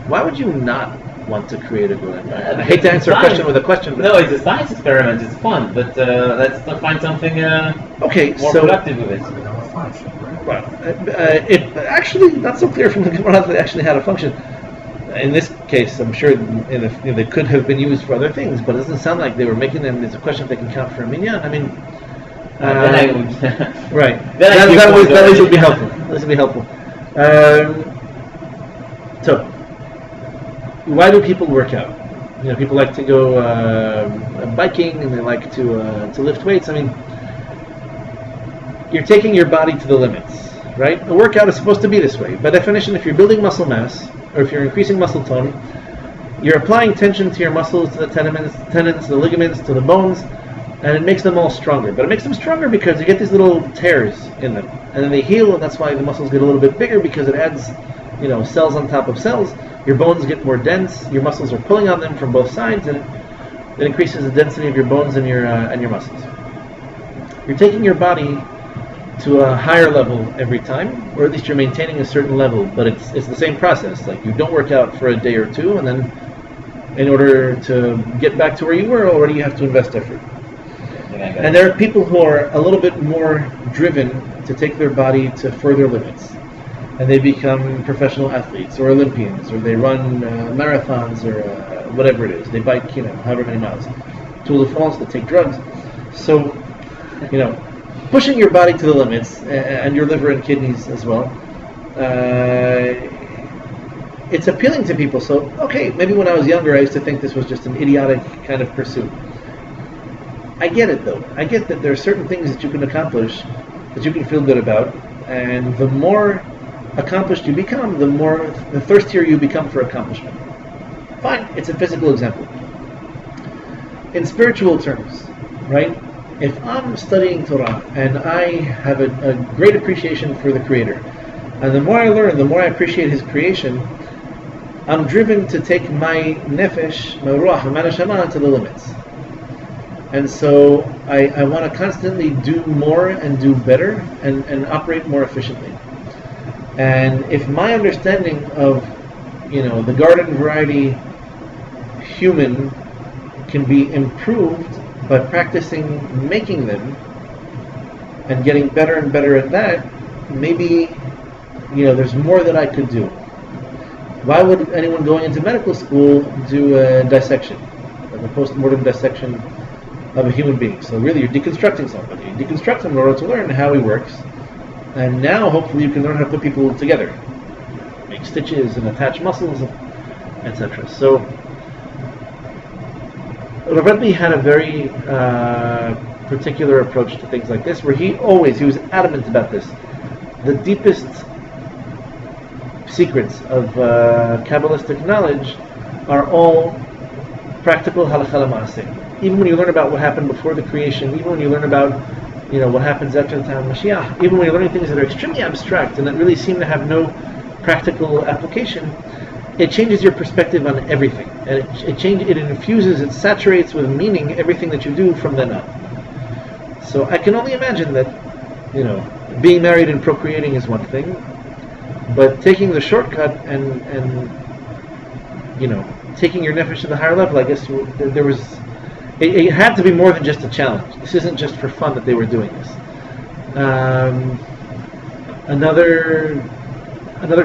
Why would you not want to create a golem? I hate to answer a question with a question. But no, it's a science experiment. It's fun, but let's find something more productive with it. Well, it actually not so clear from the Gemara that it actually had a function. In this case, I'm sure they could have been used for other things, but it doesn't sound like they were making them. There's a question if they can count for a minyan. I mean, right. That would be helpful. This would be helpful. So, why do people work out? People like to go biking, and they like to lift weights. I mean, you're taking your body to the limits, right? A workout is supposed to be this way. By definition, if you're building muscle mass, or if you're increasing muscle tone, you're applying tension to your muscles, to the tendons, the ligaments, to the bones, and it makes them all stronger. But it makes them stronger because you get these little tears in them, and then they heal, and that's why the muscles get a little bit bigger, because it adds, cells on top of cells. Your bones get more dense. Your muscles are pulling on them from both sides, and it increases the density of your bones and your muscles. You're taking your body to a higher level every time, or at least you're maintaining a certain level, but it's the same process. Like, you don't work out for a day or two, and then in order to get back to where you were already, you have to invest effort. And there are people who are a little bit more driven to take their body to further limits, and they become professional athletes or Olympians, or they run marathons, or whatever it is. They bike, however many miles. Tour de France, they take drugs. So, pushing your body to the limits, and your liver and kidneys as well, it's appealing to people. So, okay, maybe when I was younger I used to think this was just an idiotic kind of pursuit. I get it, though. I get that there are certain things that you can accomplish that you can feel good about, and the more accomplished you become, the thirstier you become for accomplishment. Fine, it's a physical example. In spiritual terms, right? If I'm studying Torah and I have a great appreciation for the Creator, and the more I learn, the more I appreciate His creation, I'm driven to take my nefesh, my ruach, my neshama to the limits. And so I want to constantly do more and do better and operate more efficiently. And if my understanding of, the garden variety human can be improved by practicing making them and getting better and better at that, maybe, there's more that I could do. Why would anyone going into medical school do a dissection, like a post-mortem dissection of a human being? So really, you're deconstructing somebody. You deconstruct him in order to learn how he works, and now hopefully you can learn how to put people together, make stitches and attach muscles, etc. So Rav Rebbe had a very particular approach to things like this, where he was adamant about this. The deepest secrets of Kabbalistic knowledge are all practical halakha l'maaseh. Even when you learn about what happened before the creation, even when you learn about what happens after the time of Mashiach, even when you're learning things that are extremely abstract and that really seem to have no practical application, it changes your perspective on everything, and it infuses, it saturates with meaning everything that you do from then on. So I can only imagine that being married and procreating is one thing, but taking the shortcut and taking your nefesh to the higher level, I guess there was. It had to be more than just a challenge. This isn't just for fun that they were doing this. Another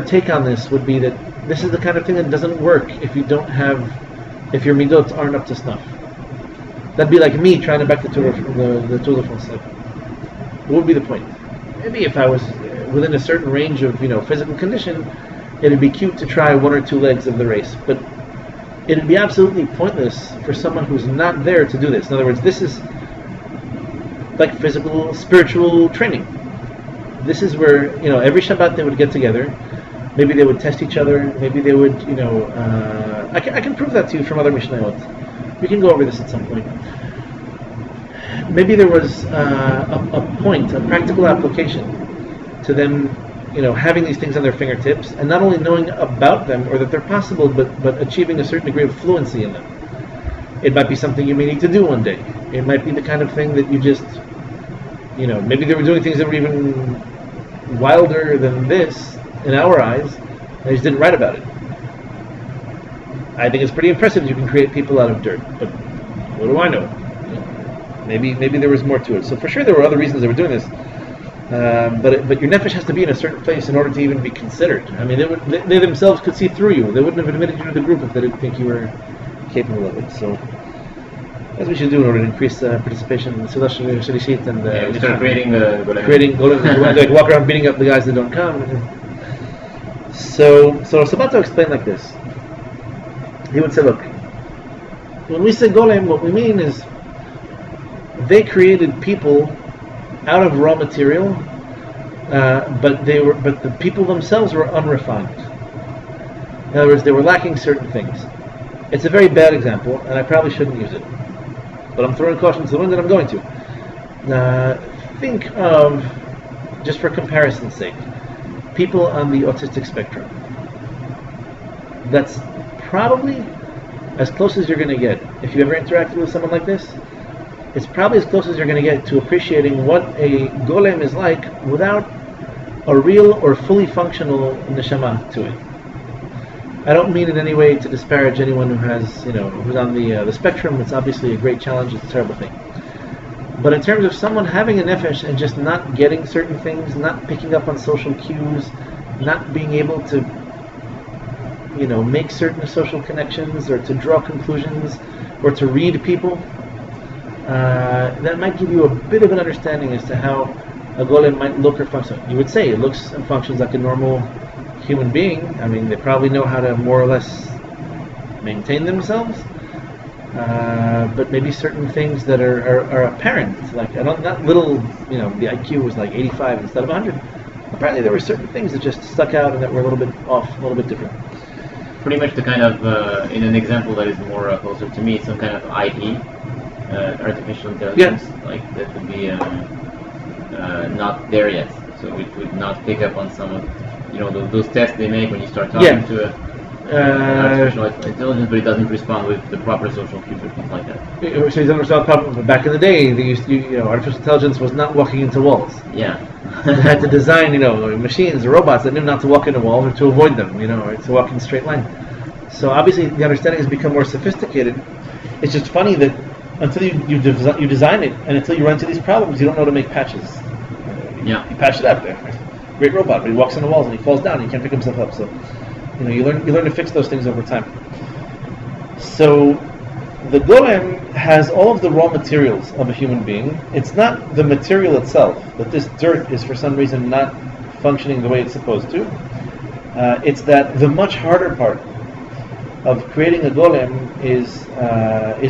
take on this would be that this is the kind of thing that doesn't work if your midot aren't up to snuff. That'd be like me trying to back the Tour de France. What would be the point? Maybe if I was within a certain range of physical condition, it'd be cute to try one or two legs of the race, but it'd be absolutely pointless for someone who's not there to do this. In other words, this is like physical, spiritual training. This is where, every Shabbat they would get together. Maybe they would test each other. Maybe they would, I can prove that to you from other Mishnayot. We can go over this at some point. Maybe there was a point, a practical application to them having these things on their fingertips, and not only knowing about them or that they're possible, but achieving a certain degree of fluency in them. It might be something you may need to do one day. It might be the kind of thing that you just, maybe they were doing things that were even wilder than this in our eyes, and they just didn't write about it. I think it's pretty impressive that you can create people out of dirt, but what do I know? Maybe there was more to it. So for sure there were other reasons they were doing this. But your nefesh has to be in a certain place in order to even be considered. I mean, they themselves could see through you. They wouldn't have admitted you to the group if they didn't think you were capable of it. So that's what we should do in order to increase participation in the Shilishit and we start creating Golem, like walk around beating up the guys that don't come. So Sabato explained like this. He would say, look, when we say Golem, what we mean is they created people out of raw material, but the people themselves were unrefined. In other words, they were lacking certain things. It's a very bad example, and I probably shouldn't use it, but I'm throwing caution to the wind, and I'm going to. Think of, just for comparison's sake, people on the autistic spectrum. That's probably as close as you're going to get. If you ever interacted with someone like this, it's probably as close as you're going to get to appreciating what a golem is like without a real or fully functional neshama to it. I don't mean in any way to disparage anyone who has, who's on the spectrum. It's obviously a great challenge. It's a terrible thing. But in terms of someone having a nefesh and just not getting certain things, not picking up on social cues, not being able to, make certain social connections or to draw conclusions or to read people, that might give you a bit of an understanding as to how a golem might look or function. You would say it looks and functions like a normal human being. I mean, they probably know how to more or less maintain themselves, but maybe certain things that are apparent, like not little, the IQ was like 85 instead of 100. Apparently there were certain things that just stuck out and that were a little bit off, a little bit different. Pretty much the kind of, in an example that is more closer to me, some kind of IT, artificial intelligence, like that would be not there yet. So it would not pick up on some of, those tests they make when you start talking to artificial intelligence, but it doesn't respond with the proper social cues or things like that. So you don't understand the problem. Back in the day, they used to, artificial intelligence was not walking into walls. Yeah. They had to design, machines or robots that knew not to walk into walls or to avoid them, or to walk in a straight line. So obviously the understanding has become more sophisticated. It's just funny that until you design it and until you run into these problems, you don't know to make patches. You patch it up there. Great robot, but he walks into walls and he falls down and he can't pick himself up. So, you learn to fix those things over time. So, the golem has all of the raw materials of a human being. It's not the material itself, that this dirt is for some reason not functioning the way it's supposed to. It's that the much harder part of creating a golem is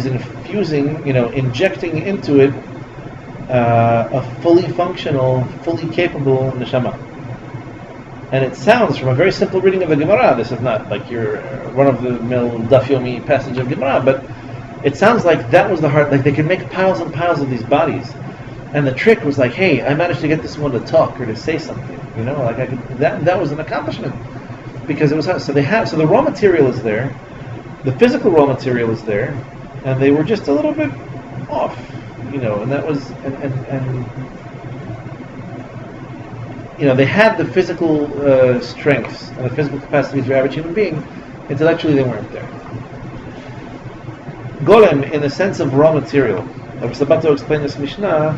infusing, injecting into it a fully functional, fully capable neshama. And it sounds, from a very simple reading of the Gemara, this is not like your run-of-the-mill Daf Yomi passage of Gemara, but it sounds like that was the heart. Like they could make piles and piles of these bodies, and the trick was like, hey, I managed to get this one to talk or to say something. That was an accomplishment because it was so the raw material is there, the physical raw material is there, and they were just a little bit off, and that was they had the physical strengths and the physical capacities of your average human being. Intellectually, they weren't there. Golem, in the sense of raw material, I was about to explain this Mishnah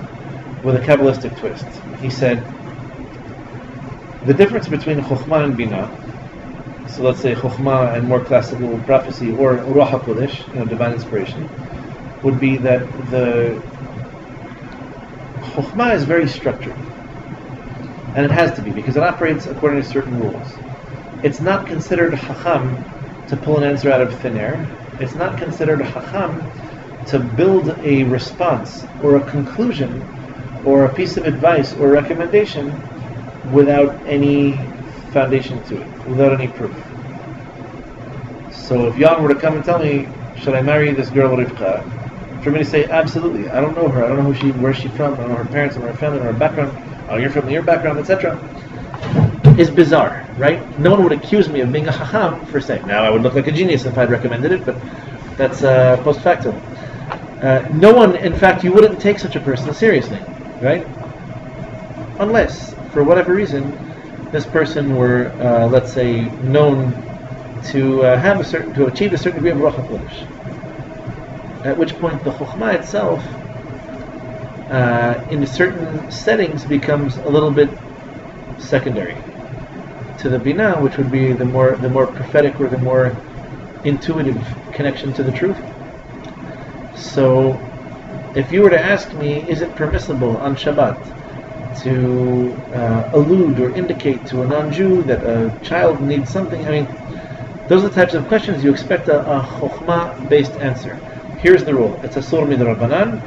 with a Kabbalistic twist. He said, the difference between Chokhmah and Bina, so let's say Chokhmah and more classical prophecy, or Ruach HaKodesh, divine inspiration, would be that the Chokhmah is very structured. And it has to be, because it operates according to certain rules. It's not considered Chacham to pull an answer out of thin air. It's not considered Chacham to build a response or a conclusion or a piece of advice or recommendation without any foundation to it, without any proof. So if Jan were to come and tell me, should I marry this girl Rivka? For me to say, absolutely, I don't know her, I don't know where she's from, I don't know her parents, I don't know her family, I don't know her background, oh, you're from your background, etc., is bizarre, right? No one would accuse me of being a chacham for saying. Now I would look like a genius if I'd recommended it, but that's post facto. No one, in fact, you wouldn't take such a person seriously, right? Unless, for whatever reason, this person were, let's say, known to achieve a certain degree of Ruach HaKodesh. At which point the chokhmah itself, in certain settings, becomes a little bit secondary to the Binah, which would be the more prophetic or the more intuitive connection to the truth. So, if you were to ask me, is it permissible on Shabbat to allude or indicate to a non-Jew that a child needs something? I mean, those are the types of questions you expect a chokhmah-based answer. Here's the rule: it's asur midrabanan,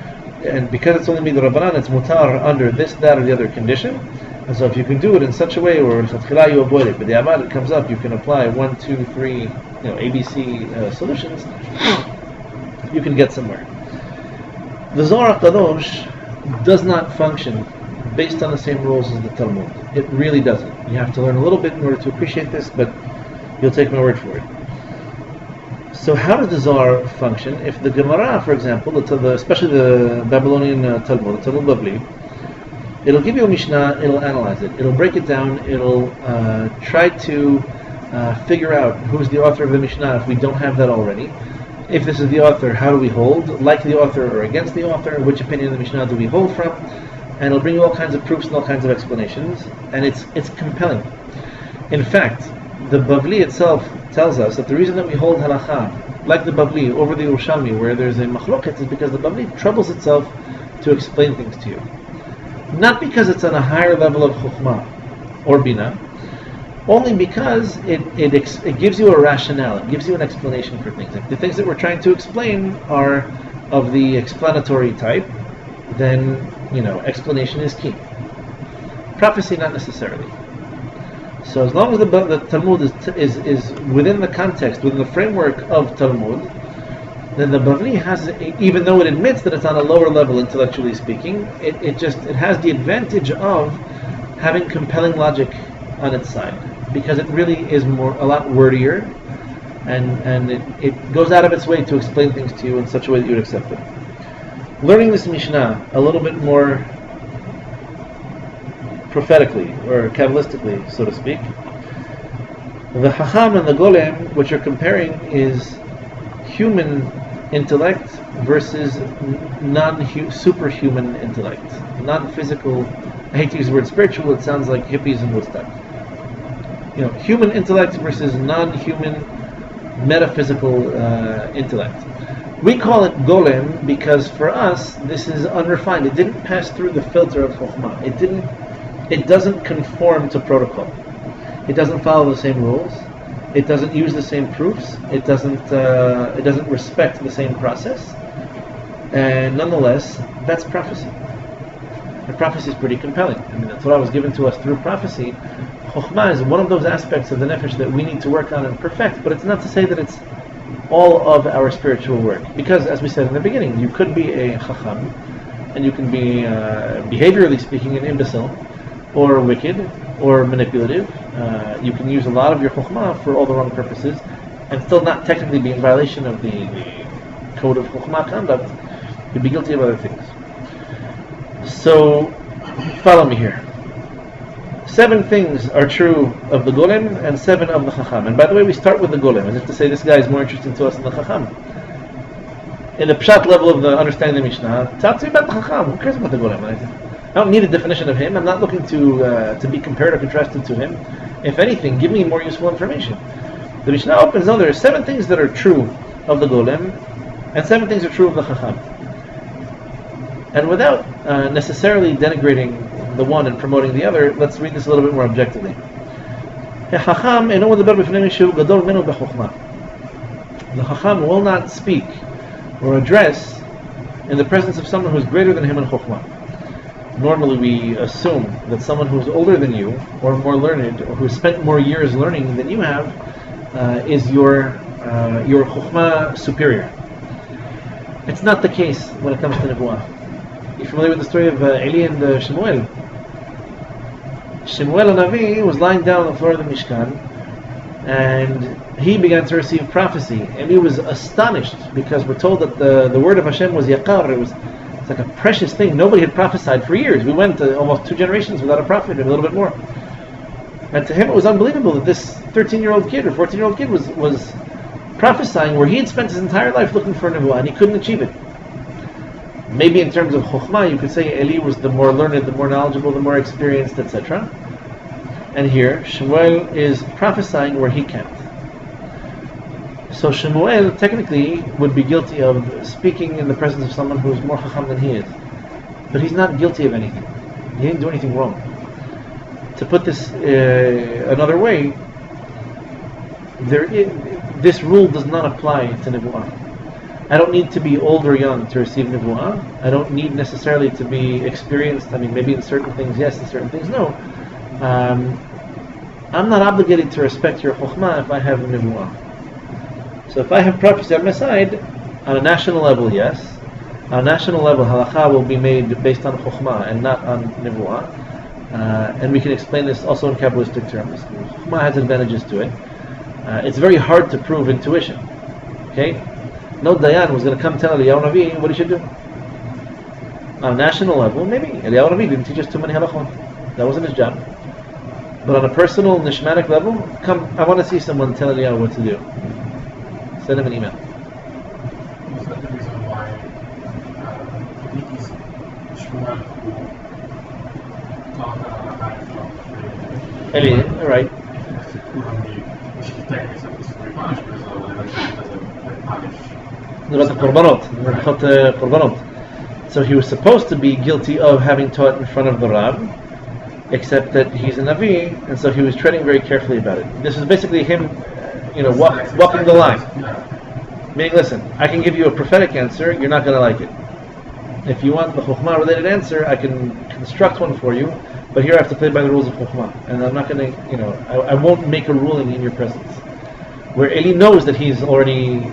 and because it's only midrabanan, it's mutar under this, that, or the other condition. And so if you can do it in such a way where in Fatkhila you avoid it, but the Amad it comes up, you can apply 1, 2, 3, ABC solutions, you can get somewhere. The Zohar HaKadosh does not function based on the same rules as the Talmud. It really doesn't. You have to learn a little bit in order to appreciate this, but you'll take my word for it. So how does the Zohar function? If the Gemara, for example, especially the Babylonian Talmud, the Talmud Bavli, it'll give you a Mishnah, it'll analyze it, it'll break it down, it'll try to figure out who's the author of the Mishnah if we don't have that already. If this is the author, how do we hold? Like the author or against the author? Which opinion of the Mishnah do we hold from? And it'll bring you all kinds of proofs and all kinds of explanations. And it's compelling. In fact, the Bavli itself tells us that the reason that we hold halakha, like the Bavli, over the Yerushalmi, where there's a machloket, is because the Bavli troubles itself to explain things to you. Not because it's on a higher level of chokhmah or bina, only because it gives you a rationale, it gives you an explanation for things. If the things that we're trying to explain are of the explanatory type, then, explanation is key. Prophecy, not necessarily. So as long as the Talmud is within the context, within the framework of Talmud, then the Bavli has, even though it admits that it's on a lower level intellectually speaking, it has the advantage of having compelling logic on its side, because it really is a lot wordier, and it goes out of its way to explain things to you in such a way that you would accept it. Learning this Mishnah a little bit more prophetically or Kabbalistically, so to speak, the Chacham and the Golem, which you're comparing, is human intellect versus superhuman intellect, non-physical. I hate to use the word spiritual; it sounds like hippies and Woodstock. Human intellect versus non-human metaphysical intellect. We call it golem because for us this is unrefined. It didn't pass through the filter of chokhmah. It doesn't conform to protocol. It doesn't follow the same rules. It doesn't use the same proofs. It doesn't respect the same process. And nonetheless, that's prophecy. The prophecy is pretty compelling. That's what was given to us through prophecy. Chokhmah is one of those aspects of the nefesh that we need to work on and perfect, but it's not to say that it's all of our spiritual work. Because, as we said in the beginning, you could be a chacham, and you can be, behaviorally speaking, an imbecile, or wicked, or manipulative. You can use a lot of your chokhmah for all the wrong purposes, and still not technically be in violation of the code of chokhmah conduct. You'd be guilty of other things. So, follow me here. 7 things are true of the golem and 7 of the chacham. And by the way, we start with the golem, as if to say this guy is more interesting to us than the chacham. In the pshat level of the understanding the Mishnah, talk to me about the chacham. Who cares about the golem? I don't need a definition of him. I'm not looking to be compared or contrasted to him. If anything, give me more useful information. The Mishnah opens on there are 7 things that are true of the golem and 7 things are true of the chacham. And without necessarily denigrating the one and promoting the other, let's read this a little bit more objectively. The Chacham will not speak or address in the presence of someone who is greater than him in Chokhmah. Normally we assume that someone who is older than you, or more learned, or who has spent more years learning than you have, is your Chokhmah superior. It's not the case when it comes to Nebuah. You're familiar with the story of Eli and Shemuel? Shemuel Navi was lying down on the floor of the Mishkan, and he began to receive prophecy, and he was astonished because we're told that the word of Hashem was Yaqar. It's like a precious thing. Nobody had prophesied for years. We went almost 2 generations without a prophet, and a little bit more. And to him it was unbelievable that this 13-year-old kid or 14-year-old kid was prophesying where he had spent his entire life looking for a nebuah, and he couldn't achieve it. Maybe in terms of chokhmah, you could say Eli was the more learned, the more knowledgeable, the more experienced, etc. And here, Shemuel is prophesying where he can't. So Shemuel technically would be guilty of speaking in the presence of someone who is more chacham than he is. But he's not guilty of anything. He didn't do anything wrong. To put this another way, this rule does not apply to nebuah. I don't need to be old or young to receive nebuah. I don't need necessarily to be experienced. Maybe in certain things yes, in certain things no. I'm not obligated to respect your chokhmah if I have nebuah. So if I have prophecy on my side, on a national level, yes. On a national level, halakha will be made based on chokhmah and not on nebuah. And we can explain this also in Kabbalistic terms. Chokhmah has advantages to it. It's very hard to prove intuition. Okay? No Dayan was going to come tell Eliyahu Navi what he should do. On a national level, maybe Eliyahu Navi didn't teach us too many halachot. That wasn't his job. But on a personal, nishmatic level, come, I want to see someone tell Eliyahu what to do. Send him an email. Was that the reason why I think it's Shmuel who taught Eli, all right. techniques of disciplinary punishment, so eventually he doesn't punish. About the korbanot. So he was supposed to be guilty of having taught in front of the Rab, except that he's a Navi, and so he was treading very carefully about it. This is basically him, walking the line. Yeah. Meaning, listen, I can give you a prophetic answer, you're not going to like it. If you want the Chokhmah related answer, I can construct one for you, but here I have to play by the rules of Chokhmah. And I'm not going to, I won't make a ruling in your presence. Where Eli knows that he's already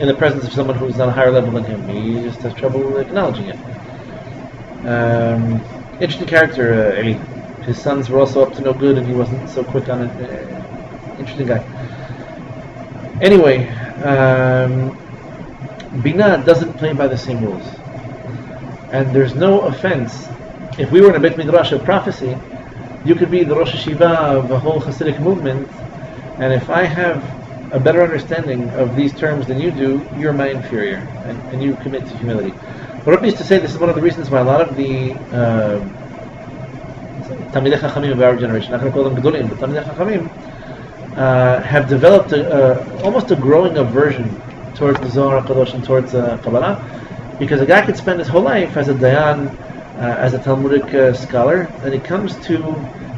in the presence of someone who's on a higher level than him. He just has trouble acknowledging it. Interesting character, Eli. His sons were also up to no good and he wasn't so quick on it. Interesting guy. Anyway, Binah doesn't play by the same rules. And there's no offense. If we were in a Beit Midrash of prophecy, you could be the Rosh Hashiva of the whole Hasidic movement, and if I have a better understanding of these terms than you do, you're my inferior, and you commit to humility. But Rabbi used to say this is one of the reasons why a lot of the Talmidei Chachamim of our generation, I'm not going to call them Gedolim, but Talmidei Chachamim, have developed almost a growing aversion towards the Zohar HaKadosh and towards Kabbalah, because a guy could spend his whole life as a Dayan, as a Talmudic scholar, and he comes to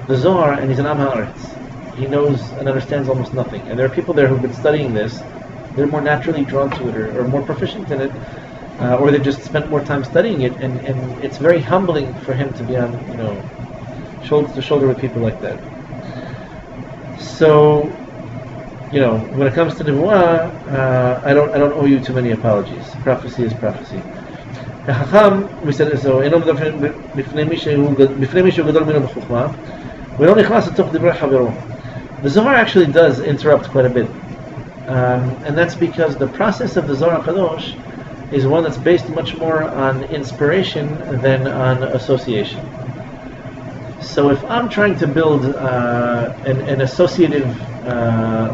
the Zohar and he's an Am Haaretz. He knows and understands almost nothing. And there are people there who've been studying this, they're more naturally drawn to it or more proficient in it, or they've just spent more time studying it, and it's very humbling for him to be on, shoulder to shoulder with people like that. So, when it comes to Nevuah, I don't owe you too many apologies. Prophecy is prophecy. Chacham, we said it so, בפני מי שהוא גדול ממנו בחוכמה, ולא נכנס לתוך דברי חברו. The Zohar actually does interrupt quite a bit. And that's because the process of the Zohar HaKadosh is one that's based much more on inspiration than on association. So if I'm trying to build an associative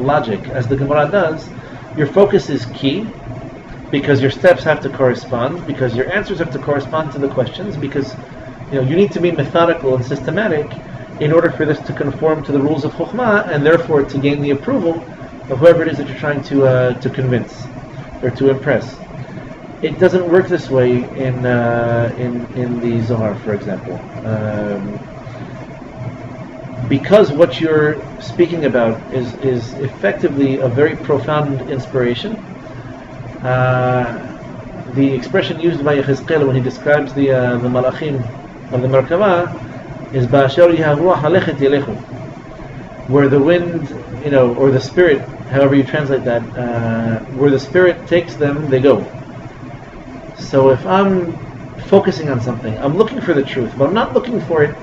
logic, as the Gemara does, your focus is key, because your steps have to correspond, because your answers have to correspond to the questions, because you need to be methodical and systematic in order for this to conform to the rules of Chokhmah, and therefore to gain the approval of whoever it is that you're trying to convince or to impress. It doesn't work this way in the Zohar, for example. Because what you're speaking about is effectively a very profound inspiration. The expression used by Yechezkel when he describes the Malachim of the Merkavah is Ba'asher Yaharuach Halechet Yelechu, where the wind, or the spirit, however you translate that, where the spirit takes them, they go. So if I'm focusing on something, I'm looking for the truth, but I'm not looking for it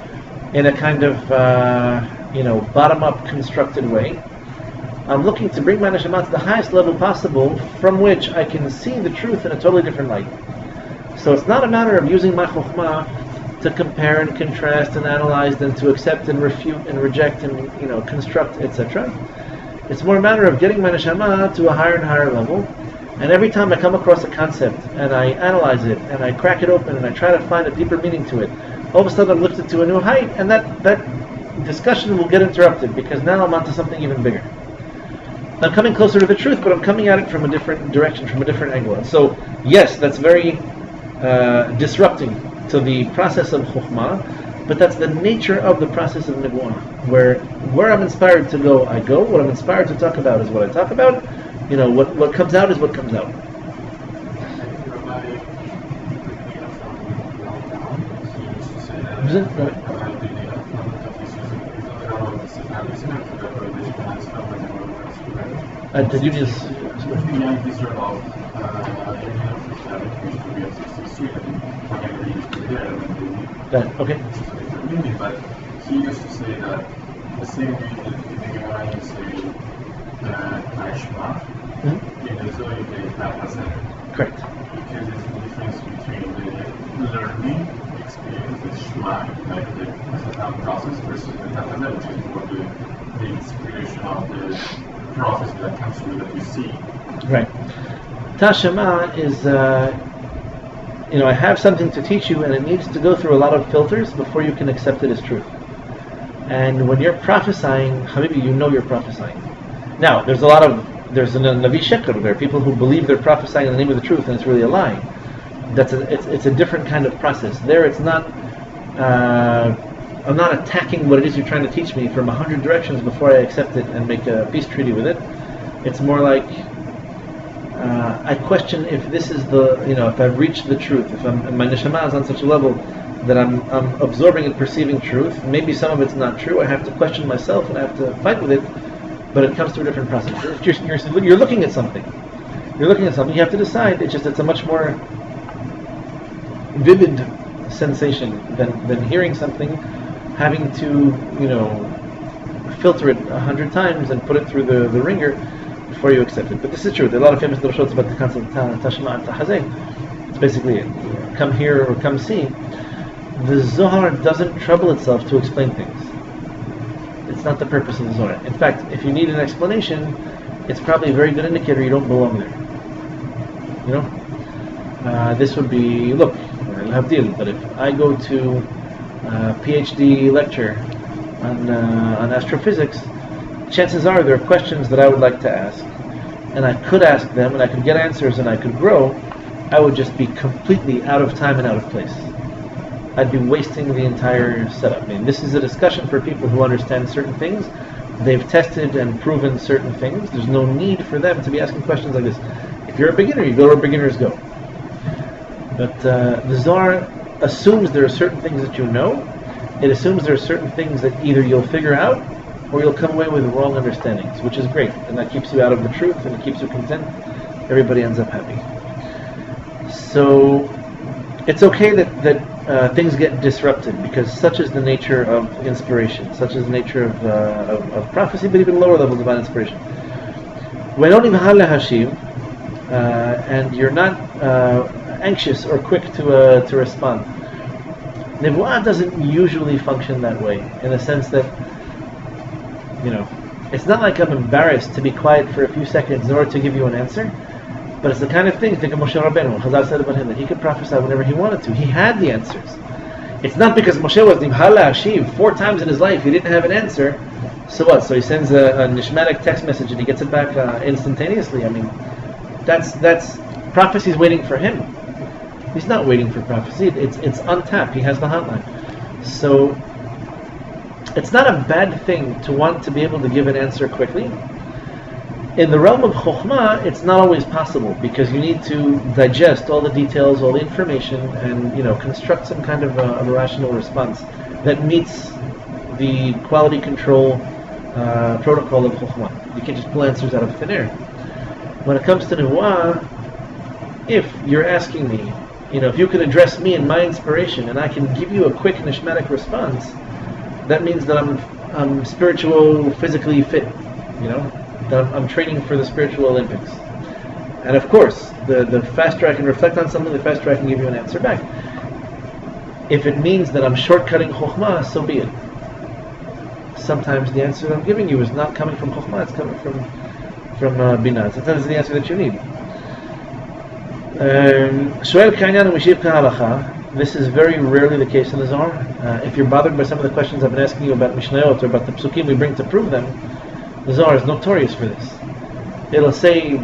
in a kind of bottom-up constructed way. I'm looking to bring my neshama to the highest level possible, from which I can see the truth in a totally different light. So it's not a matter of using my chokhmah to compare and contrast and analyze, and to accept and refute and reject and construct, etc. It's more a matter of getting my neshama to a higher and higher level. And every time I come across a concept and I analyze it and I crack it open and I try to find a deeper meaning to it, all of a sudden I'm lifted to a new height, and that discussion will get interrupted, because now I'm onto something even bigger. I'm coming closer to the truth, but I'm coming at it from a different direction, from a different angle. And so, yes, that's very disrupting to the process of Chokhmah, but that's the nature of the process of Nebuah, where I'm inspired to go, I go. What I'm inspired to talk about is what I talk about. What comes out is what comes out. Did you just... Okay. But he used to say that the same way that in the Gemara you say Taishma, In the Zohar, they have Hazeh. Correct. Because it's the difference between the learning experience, the Shema, like the Hazeh process, versus the Hazeh, which is more the inspiration of the process that comes through that we see. Right. Tashema is, I have something to teach you, and it needs to go through a lot of filters before you can accept it as truth. And when you're prophesying, Habibi, you know you're prophesying. Now, there's a Navi Sheker. There are people who believe they're prophesying in the name of the truth, and it's really a lie. It's a different kind of process. There, it's not. I'm not attacking what it is you're trying to teach me from 100 directions before I accept it and make a peace treaty with it. It's more like I question if this is if I've reached the truth, if my neshama is on such a level that I'm absorbing and perceiving truth. Maybe some of it's not true. I have to question myself and I have to fight with it. But it comes through a different process. You're looking at something. You have to decide. It's a much more vivid sensation than hearing something, having to filter it 100 times and put it through the ringer before you accept it. But this is true. There are a lot of famous drashot about the concept of Tashma and Tahazeh. It's basically it. Come here or come see. The Zohar doesn't trouble itself to explain things. It's not the purpose of the Zohar. In fact, if you need an explanation, it's probably a very good indicator you don't belong there. This would be, look, I'll have deal, but if I go to a PhD lecture on astrophysics, chances are there are questions that I would like to ask, and I could ask them, and I could get answers, and I could grow. I would just be completely out of time and out of place. I'd be wasting the entire setup. I mean, this is a discussion for people who understand certain things. They've tested and proven certain things. There's no need for them to be asking questions like this. If you're a beginner, you go where beginners go. But the Zohar assumes there are certain things that you know. It assumes there are certain things that either you'll figure out or you'll come away with wrong understandings, which is great. And that keeps you out of the truth and it keeps you content. Everybody ends up happy. So it's okay that things get disrupted, because such is the nature of inspiration, such is the nature of prophecy, but even lower levels of inspiration. And you're not anxious or quick to respond. Nevuah doesn't usually function that way, in the sense that, it's not like I'm embarrassed to be quiet for a few seconds in order to give you an answer. But it's the kind of thing, think of Moshe Rabbeinu. Chazal said about him that he could prophesy whenever he wanted to. He had the answers. It's not because Moshe was Nimhal Hashiv 4 times in his life, he didn't have an answer. So what? So he sends a nishmatic text message and he gets it back instantaneously. I mean, that's prophecy's waiting for him. He's not waiting for prophecy. It's untapped. He has the hotline. So it's not a bad thing to want to be able to give an answer quickly. In the realm of Chokhmah, it's not always possible, because you need to digest all the details, all the information, and construct some kind of a rational response that meets the quality control protocol of Chokhmah. You can't just pull answers out of thin air. When it comes to Nevuah, if you're asking me, if you can address me and my inspiration, and I can give you a quick nishmatic response, that means that I'm spiritual, physically fit, that I'm training for the spiritual Olympics. And of course, the faster I can reflect on something, the faster I can give you an answer back. If it means that I'm shortcutting Chokhmah, so be it. Sometimes the answer that I'm giving you is not coming from Chokhmah, it's coming from Binah. Sometimes it's the answer that you need. Shoel Ka'inyan u'mishiv ka'halacha. This is very rarely the case in the Zohar. If you're bothered by some of the questions I've been asking you about Mishnayot or about the Psukim we bring to prove them, the Zohar is notorious for this. It'll say,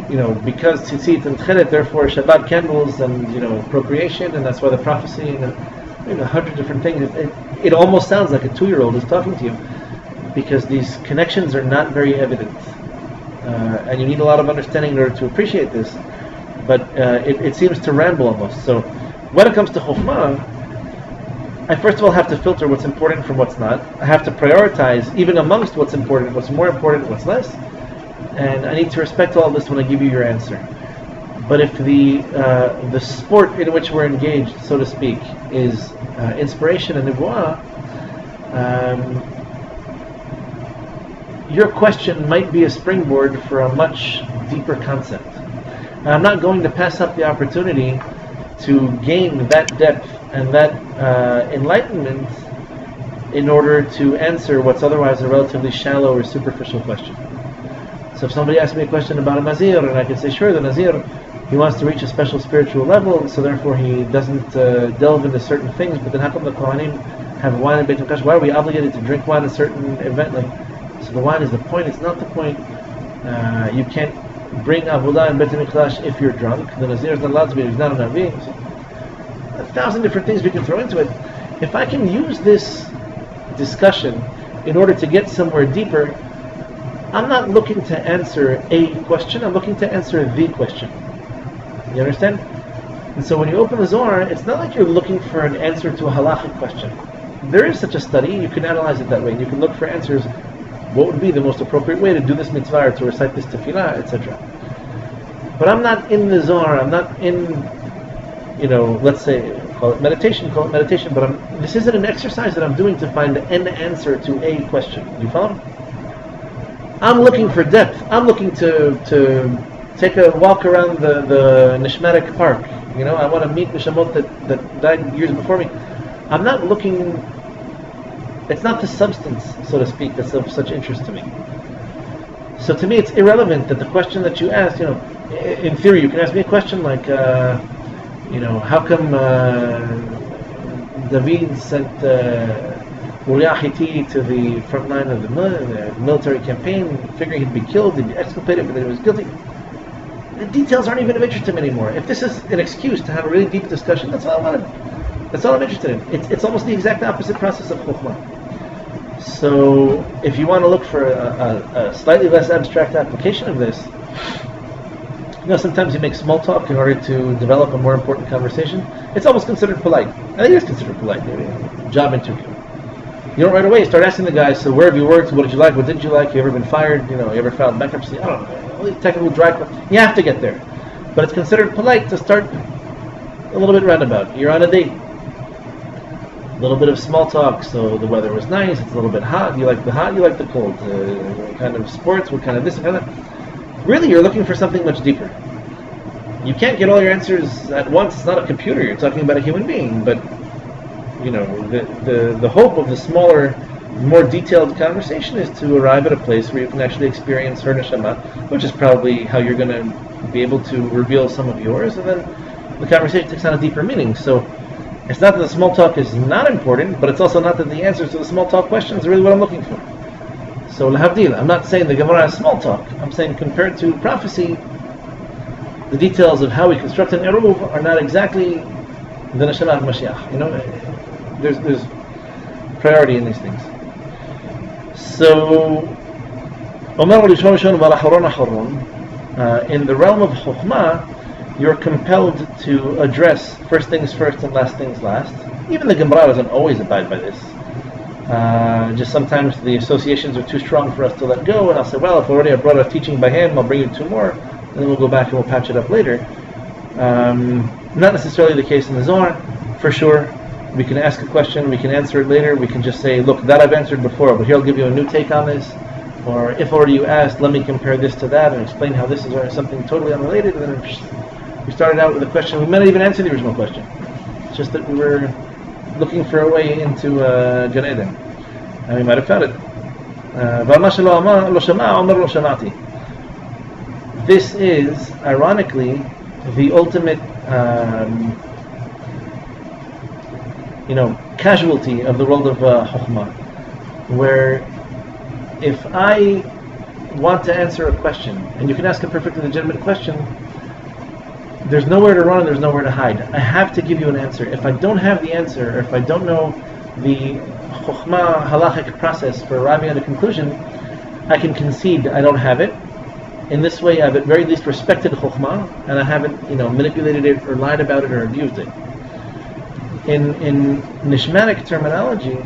because tzitzit and tchelet, therefore Shabbat candles and, procreation, and that's why the prophecy, and 100 different things. It almost sounds like a 2-year-old is talking to you, because these connections are not very evident. And you need a lot of understanding in order to appreciate this. But it seems to ramble almost. So when it comes to Chokhmah, I first of all have to filter what's important from what's not. I have to prioritize even amongst what's important, what's more important, what's less. And I need to respect all of this when I give you your answer. But if the sport in which we're engaged, so to speak, is inspiration and nevuah, your question might be a springboard for a much deeper concept. And I'm not going to pass up the opportunity to gain that depth and that enlightenment in order to answer what's otherwise a relatively shallow or superficial question. So if somebody asks me a question about a Nazir, and I can say, sure, the Nazir, he wants to reach a special spiritual level, so therefore he doesn't delve into certain things, but then how come the Kohanim have wine in Beit HaMikdash? Why are we obligated to drink wine at a certain event? So the wine is the point, it's not the point. You can't bring Avodah in Beit HaMikdash if you're drunk. The Nazir is not allowed to be, he's not a Navi. So 1,000 different things we can throw into it. If I can use this discussion in order to get somewhere deeper, I'm not looking to answer a question, I'm looking to answer the question. You understand? And so when you open the Zohar, it's not like you're looking for an answer to a halachic question. There is such a study, you can analyze it that way, and you can look for answers. What would be the most appropriate way to do this mitzvah, or to recite this tefillah, etc. But I'm not in the Zohar, I'm not in, let's say, call it meditation, but this isn't an exercise that I'm doing to find an answer to a question. Do you follow? I'm looking for depth. I'm looking to take a walk around the Nishmatic Park. I want to meet Neshamot that died years before me. I'm not looking, it's not the substance, so to speak, that's of such interest to me. So to me it's irrelevant that the question that you asked, in theory you can ask me a question like, how come David sent Uriah Hitti to the front line of the military campaign, figuring he'd be killed, he'd be exculpated, but that he was guilty. The details aren't even of interest to him anymore. If this is an excuse to have a really deep discussion, that's all I wanted. That's all I'm interested in. It's almost the exact opposite process of Chokhmah. So if you want to look for a slightly less abstract application of this, sometimes you make small talk in order to develop a more important conversation. It's almost considered polite. I think it's considered polite, maybe. Job interview. You don't right away start asking the guy, so where have you worked? What did you like? What didn't you like? You ever been fired? You ever filed bankruptcy? I don't know. All these technical dry questions. You have to get there. But it's considered polite to start a little bit roundabout. You're on a date. A little bit of small talk. So the weather was nice. It's a little bit hot. You like the hot? You like the cold? What kind of sports? What kind of this? What kind of that? Really, you're looking for something much deeper. You can't get all your answers at once. It's not a computer. You're talking about a human being. But the hope of the smaller, more detailed conversation is to arrive at a place where you can actually experience her neshama, which is probably how you're going to be able to reveal some of yours, and then the conversation takes on a deeper meaning. So it's not that the small talk is not important, but it's also not that the answers to the small talk questions are really what I'm looking for. So l'havdil, I'm not saying the Gemara is small talk. I'm saying compared to prophecy, the details of how we construct an eruv are not exactly the neshama of Mashiach. There's priority in these things. So, in the realm of Chokhmah, you're compelled to address first things first and last things last. Even the Gemara doesn't always abide by this. Just sometimes the associations are too strong for us to let go, and I'll say, well, if already I brought a teaching by hand, I'll bring you 2 more, and then we'll go back and we'll patch it up later. Not necessarily the case in the Zohar, for sure. We can ask a question, we can answer it later, we can just say, look, that I've answered before, but here I'll give you a new take on this. Or if already you asked, let me compare this to that and explain how this is something totally unrelated. And then we started out with a question, we might not even answer the original question. It's just that we were looking for a way into Gan Eden. And we might have found it. This is, ironically, the ultimate casualty of the world of Chokhmah, where if I want to answer a question, and you can ask a perfectly legitimate question, there's nowhere to run and there's nowhere to hide. I have to give you an answer. If I don't have the answer, or if I don't know the Chokhmah halachic process for arriving at a conclusion, I can concede I don't have it. In this way, I've at very least respected Chokhmah, and I haven't manipulated it or lied about it or abused it. In Nishmatic terminology,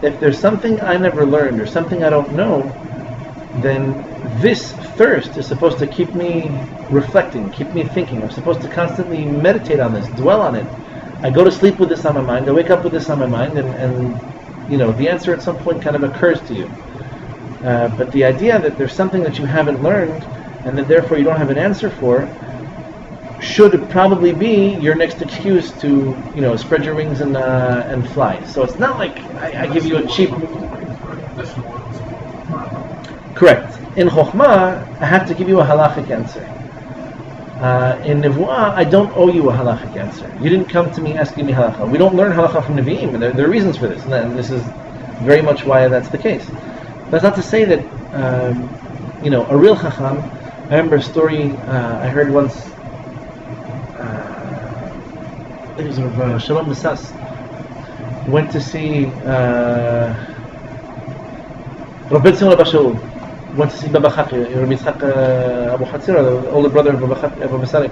if there's something I never learned or something I don't know, then this thirst is supposed to keep me reflecting, keep me thinking. I'm supposed to constantly meditate on this, dwell on it. I go to sleep with this on my mind, I wake up with this on my mind, and the answer at some point kind of occurs to you. But the idea that there's something that you haven't learned and that therefore you don't have an answer for should probably be your next excuse to, spread your wings and fly. So it's not like I give you a cheap. Correct. In Chokhmah, I have to give you a halachic answer. In Nevuah, I don't owe you a halachic answer. You didn't come to me asking me halacha. We don't learn halacha from Nevi'im, and there are reasons for this, and this is very much why that's the case. That's not to say that, a real chacham. I remember a story I heard once. It was of Shalom Basas. Went to see Rabbi Tzimon Abba went to see Baba Chaki, Rabbi Yitzchak Abu Chatzira, the older brother of Baba Basari.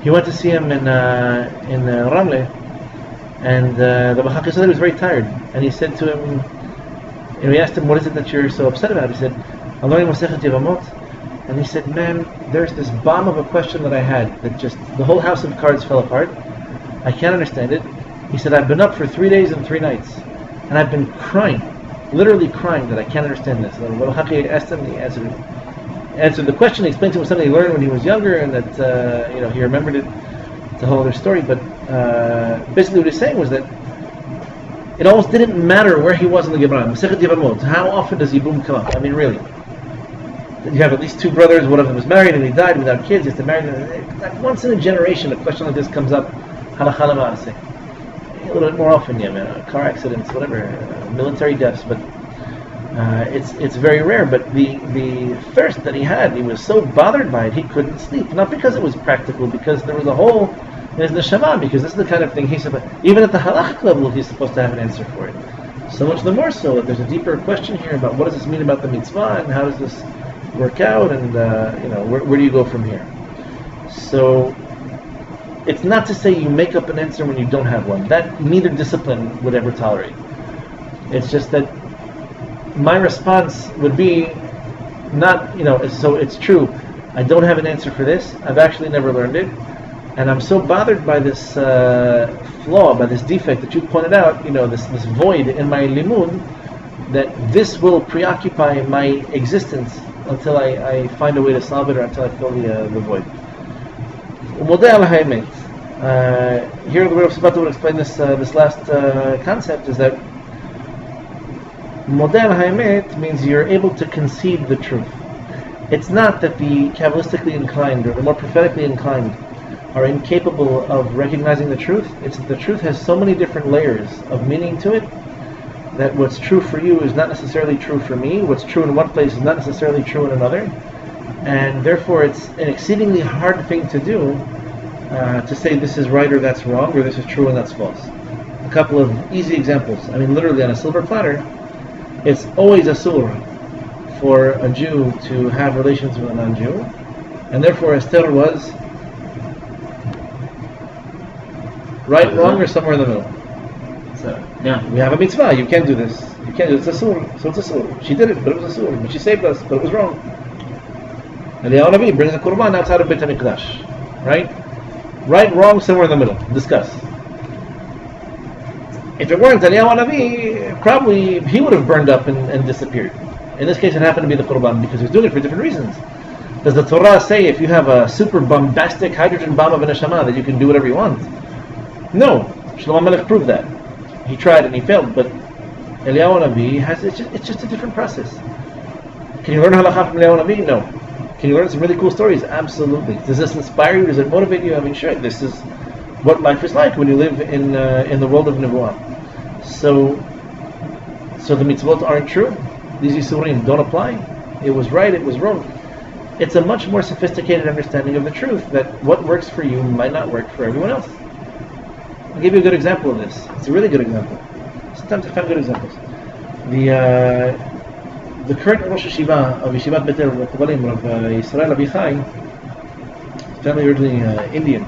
He went to see him in Ramle, and the Baba Chaki said he was very tired, and he said to him, he asked him, "What is it that you're so upset about?" He said, "I'm learning Masechet Yevamot," and he said, "Man, there's this bomb of a question that I had that just the whole house of cards fell apart. I can't understand it." He said, "I've been up for 3 days and 3 nights, and I've been crying, literally crying that I can't understand this." And Rabbi Chaki asked him, and he answered the question. He explained to him something he learned when he was younger, and that he remembered it. It's a whole other story. But basically, what he's saying was that it almost didn't matter where he was in the Gemara. Masechet Yevamot. How often does Yibum come up? I mean, really. You have at least 2 brothers. One of them was married and he died without kids. He has to marry them. Like once in a generation, a question like this comes up. Halakha l'ma'aseh. A little bit more often, car accidents, whatever, military deaths, but it's very rare. But the thirst that he had, he was so bothered by it, he couldn't sleep. Not because it was practical, because there was a hole in his neshama, because this is the kind of thing even at the halachic level, he's supposed to have an answer for it. So much the more so that there's a deeper question here about what does this mean about the mitzvah, and how does this work out, and where do you go from here? So it's not to say you make up an answer when you don't have one. That neither discipline would ever tolerate. It's just that my response would be not, so it's true. I don't have an answer for this. I've actually never learned it. And I'm so bothered by this flaw, by this defect that you pointed out, this void in my limud, that this will preoccupy my existence until I find a way to solve it, or until I fill the void. Here the Rebbe Sabato will explain this last concept, is that model haemet means you're able to concede the truth. It's not that the Kabbalistically inclined or the more prophetically inclined are incapable of recognizing the truth. It's that the truth has so many different layers of meaning to it that what's true for you is not necessarily true for me. What's true in one place is not necessarily true in another. And therefore it's an exceedingly hard thing to do, to say this is right or that's wrong, or this is true and that's false. A couple of easy examples. I mean, literally on a silver platter, it's always asur for a Jew to have relations with a non-Jew, and therefore Esther was right, wrong, or somewhere in the middle. So, yeah. We have a mitzvah, you can't do this. You can't do it, it's asur, so it's asur. She did it, but it was asur, but she saved us, but it was wrong. Eliyahu Navi brings a korban outside of Beit HaMikdash, right? Right, wrong, somewhere in the middle. Discuss. If it weren't Eliyahu Navi, probably he would have burned up and disappeared. In this case, it happened to be the korban because he was doing it for different reasons. Does the Torah say if you have a super bombastic hydrogen bomb of a neshama that you can do whatever you want? No. Shlomo Melech proved that. He tried and he failed, but Eliyahu Navi it's just a different process. Can you learn halakha from Eliyahu Navi? No. Can you learn some really cool stories? Absolutely. Does this inspire you? Does it motivate you? I mean, sure. This is what life is like when you live in the world of Nevuah. So the mitzvot aren't true. These yisurim don't apply. It was right, it was wrong. It's a much more sophisticated understanding of the truth that what works for you might not work for everyone else. I'll give you a good example of this. It's a really good example. Sometimes I find good examples. The current Rosh Yeshiva of Yeshivat Beit Kobalim of Yisrael Abichai, family originally Indian.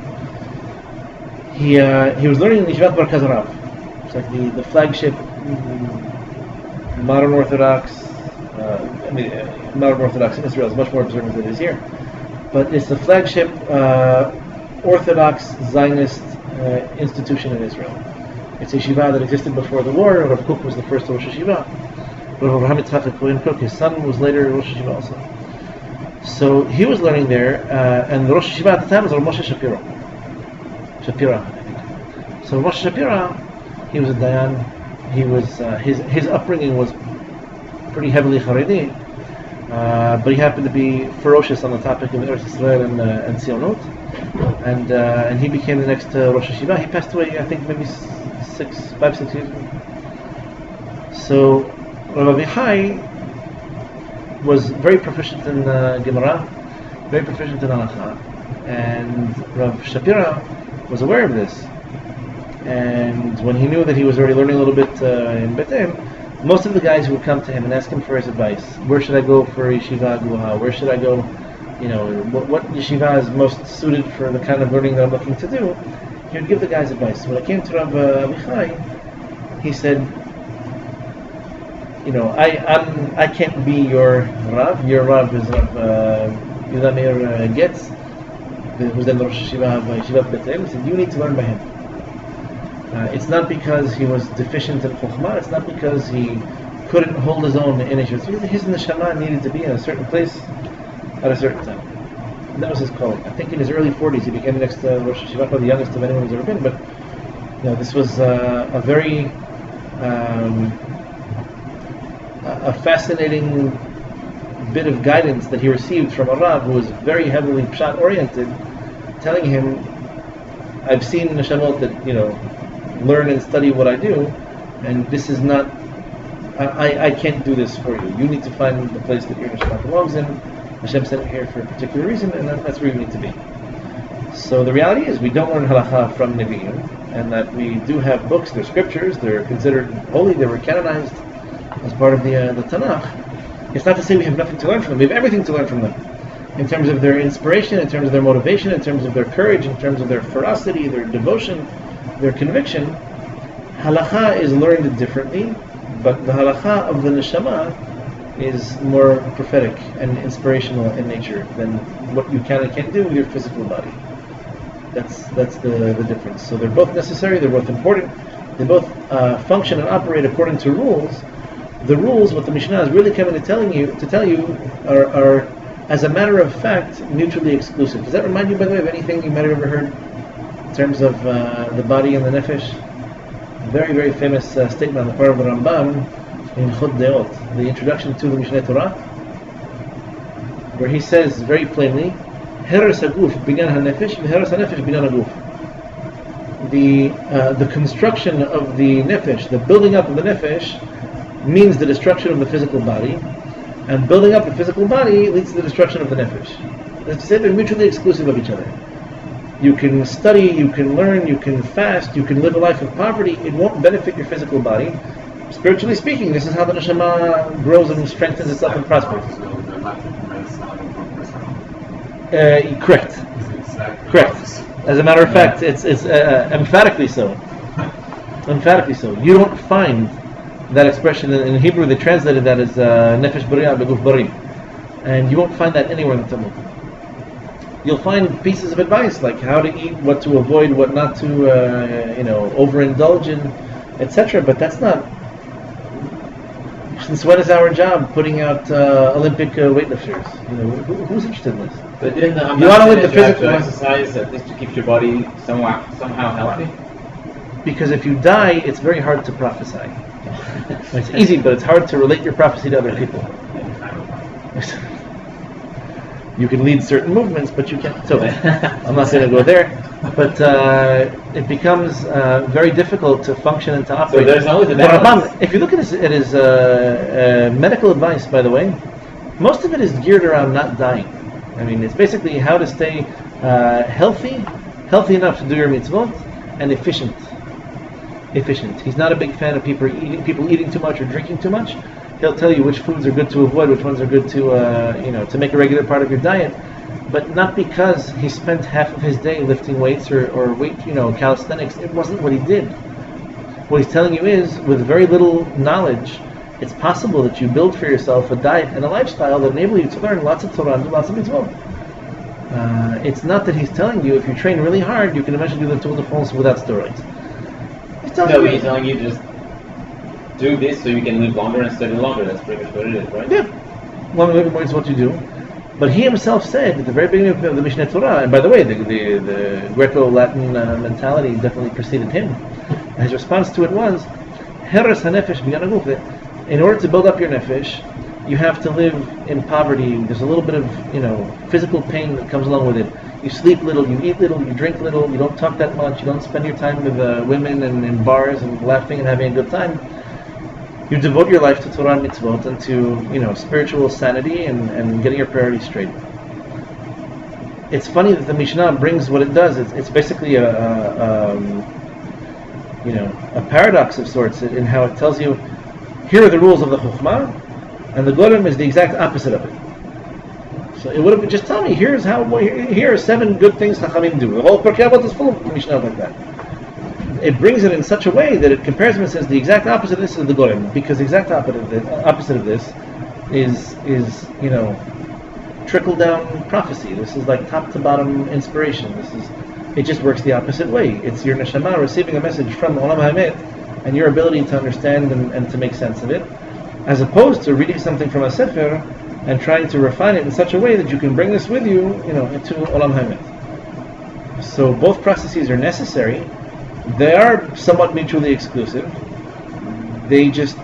He was learning in Yeshivat Bar Kazarav. It's like the flagship modern Orthodox. Modern Orthodox in Israel is much more observant than it is here, but it's the flagship Orthodox Zionist institution in Israel. It's a yeshiva that existed before the war. Rav Kook was the first Rosh Yeshiva, Rav Avraham Yitzchak Kohen Kook, his son, was later Rosh Yeshiva also. So he was learning there, and the Rosh Yeshiva at the time was Rav Moshe Shapira, I think. So Moshe Shapira, he was a Dayan. He was his upbringing was pretty heavily Haredi, but he happened to be ferocious on the topic of Eretz Yisrael and Tzionut, and he became the next Rosh Yeshiva. He passed away, I think, maybe 5-6 years ago. So Rav Avichai was very proficient in Gemara, very proficient in Halacha, and Rav Shapira was aware of this. And when he knew that he was already learning a little bit in Betem, most of the guys who would come to him and ask him for his advice, where should I go for yeshiva guha? Where should I go? What yeshiva is most suited for the kind of learning that I'm looking to do? He would give the guys advice. When it came to Rav Avichai, he said, I can't be your Rav. Your Rav is Rav Yehuda Meir Getz, who's then the Rosh Yeshiva of Yeshivat Betem. He said, you need to learn by him. It's not because he was deficient in Chokhmah, it's not because he couldn't hold his own in Yeshiva. His neshama needed to be in a certain place at a certain time. And that was his calling. I think in his early 40s he became the next Rosh Yeshiva, probably the youngest of anyone who's ever been, but this was a very a fascinating bit of guidance that he received from a Rav who was very heavily Pshat oriented, telling him, I've seen neshamot that, learn and study what I do, and this is not, I can't do this for you. You need to find the place that your neshama belongs in. Hashem sent you here for a particular reason, and that's where you need to be. So the reality is, we don't learn halacha from Nevi'im, and that we do have books, they're scriptures, they're considered holy, they were canonized as part of the Tanakh. It's not to say we have nothing to learn from them. We have everything to learn from them. In terms of their inspiration, in terms of their motivation, in terms of their courage, in terms of their ferocity, their devotion, their conviction. Halacha is learned differently, but the halacha of the neshama is more prophetic and inspirational in nature than what you can and can't do with your physical body. That's the difference. So they're both necessary, they're both important, they both function and operate according to rules. The rules, what the Mishnah is really coming to tell you, are as a matter of fact, mutually exclusive. Does that remind you, by the way, of anything you might have ever heard in terms of the body and the nefesh? Very, very famous statement on the part of the Rambam in Chod Deot, the introduction to the Mishneh Torah, where he says very plainly, Heres haguf binyan hanefesh, v'heres hanefesh binyan haguf. The construction of the nefesh, the building up of the nefesh, means the destruction of the physical body, and building up the physical body leads to the destruction of the nefesh. That's to say, they're mutually exclusive of each other. You can study, you can learn, you can fast, you can live a life of poverty. It won't benefit your physical body. Spiritually speaking, this is how the neshama grows and strengthens itself and prospers. Correct. As a matter of fact, it's emphatically so. Emphatically so. You don't find that expression in Hebrew. They translated that as nefesh bari'ah beguf bari, and you won't find that anywhere in the Talmud. You'll find pieces of advice like how to eat, what to avoid, what not to, overindulge in, etc. But that's not. Since when is our job putting out Olympic weightlifters? Who's interested in this? But didn't the you want to live the physical exercise at least to keep your body somehow healthy? Because if you die, it's very hard to prophesy. It's easy, but it's hard to relate your prophecy to other people. You can lead certain movements, but you can't. So I'm not going to go there. But it becomes very difficult to function and to operate. So there's always a balance. Ramban, if you look at his medical advice, by the way, most of it is geared around not dying. I mean, it's basically how to stay healthy enough to do your mitzvot, and efficient. He's not a big fan of people eating too much or drinking too much. He'll tell you which foods are good to avoid, which ones are good to make a regular part of your diet, but not because he spent half of his day lifting weights or weight, calisthenics. It wasn't what he did. What he's telling you is, with very little knowledge, it's possible that you build for yourself a diet and a lifestyle that enable you to learn lots of Torah and do lots of mitzvot. It's not that he's telling you if you train really hard, you can eventually do the Tour de France without steroids. He's telling you just do this so you can live longer and study longer. That's pretty much what it is, right? Yeah, one of the ways what you do. But he himself said at the very beginning of the Mishneh Torah, and by the way, the Greco-Latin mentality definitely preceded him. And his response to it was, Heres hanefesh b'yan haguf. In order to build up your nefesh, you have to live in poverty. There's a little bit of, physical pain that comes along with it. You sleep little, you eat little, you drink little, you don't talk that much, you don't spend your time with women and in bars and laughing and having a good time. You devote your life to Torah and mitzvot and to, spiritual sanity and getting your priorities straight. It's funny that the Mishnah brings what it does. It's basically a paradox of sorts in how it tells you, here are the rules of the Chokhmah, and the Golem is the exact opposite of it. So it would have been, just tell me, here are 7 good things Chachamim do. The whole Pirkei Avot is full of Mishnah like that. It brings it in such a way that it compares them and says the exact opposite of this is the Golem, because the exact opposite of this is trickle down prophecy. This is like top to bottom inspiration. It just works the opposite way. It's your neshama receiving a message from Olam HaEmet and your ability to understand and to make sense of it, as opposed to reading something from a sefer and trying to refine it in such a way that you can bring this with you, into Olam HaEmet. So both processes are necessary. They are somewhat mutually exclusive. They just,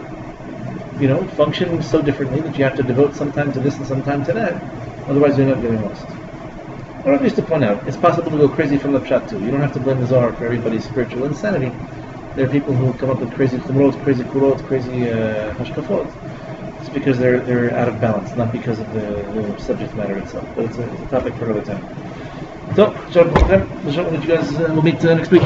function so differently that you have to devote some time to this and some time to that. Otherwise, you're not getting lost. Or at least to point out, it's possible to go crazy from the pshat too. You don't have to blame the Zohar for everybody's spiritual insanity. There are people who come up with crazy chumrot, crazy kurot, crazy hashkafot. It's because they're out of balance, not because of the subject matter itself. But it's a topic for another time. So, you guys will meet next week.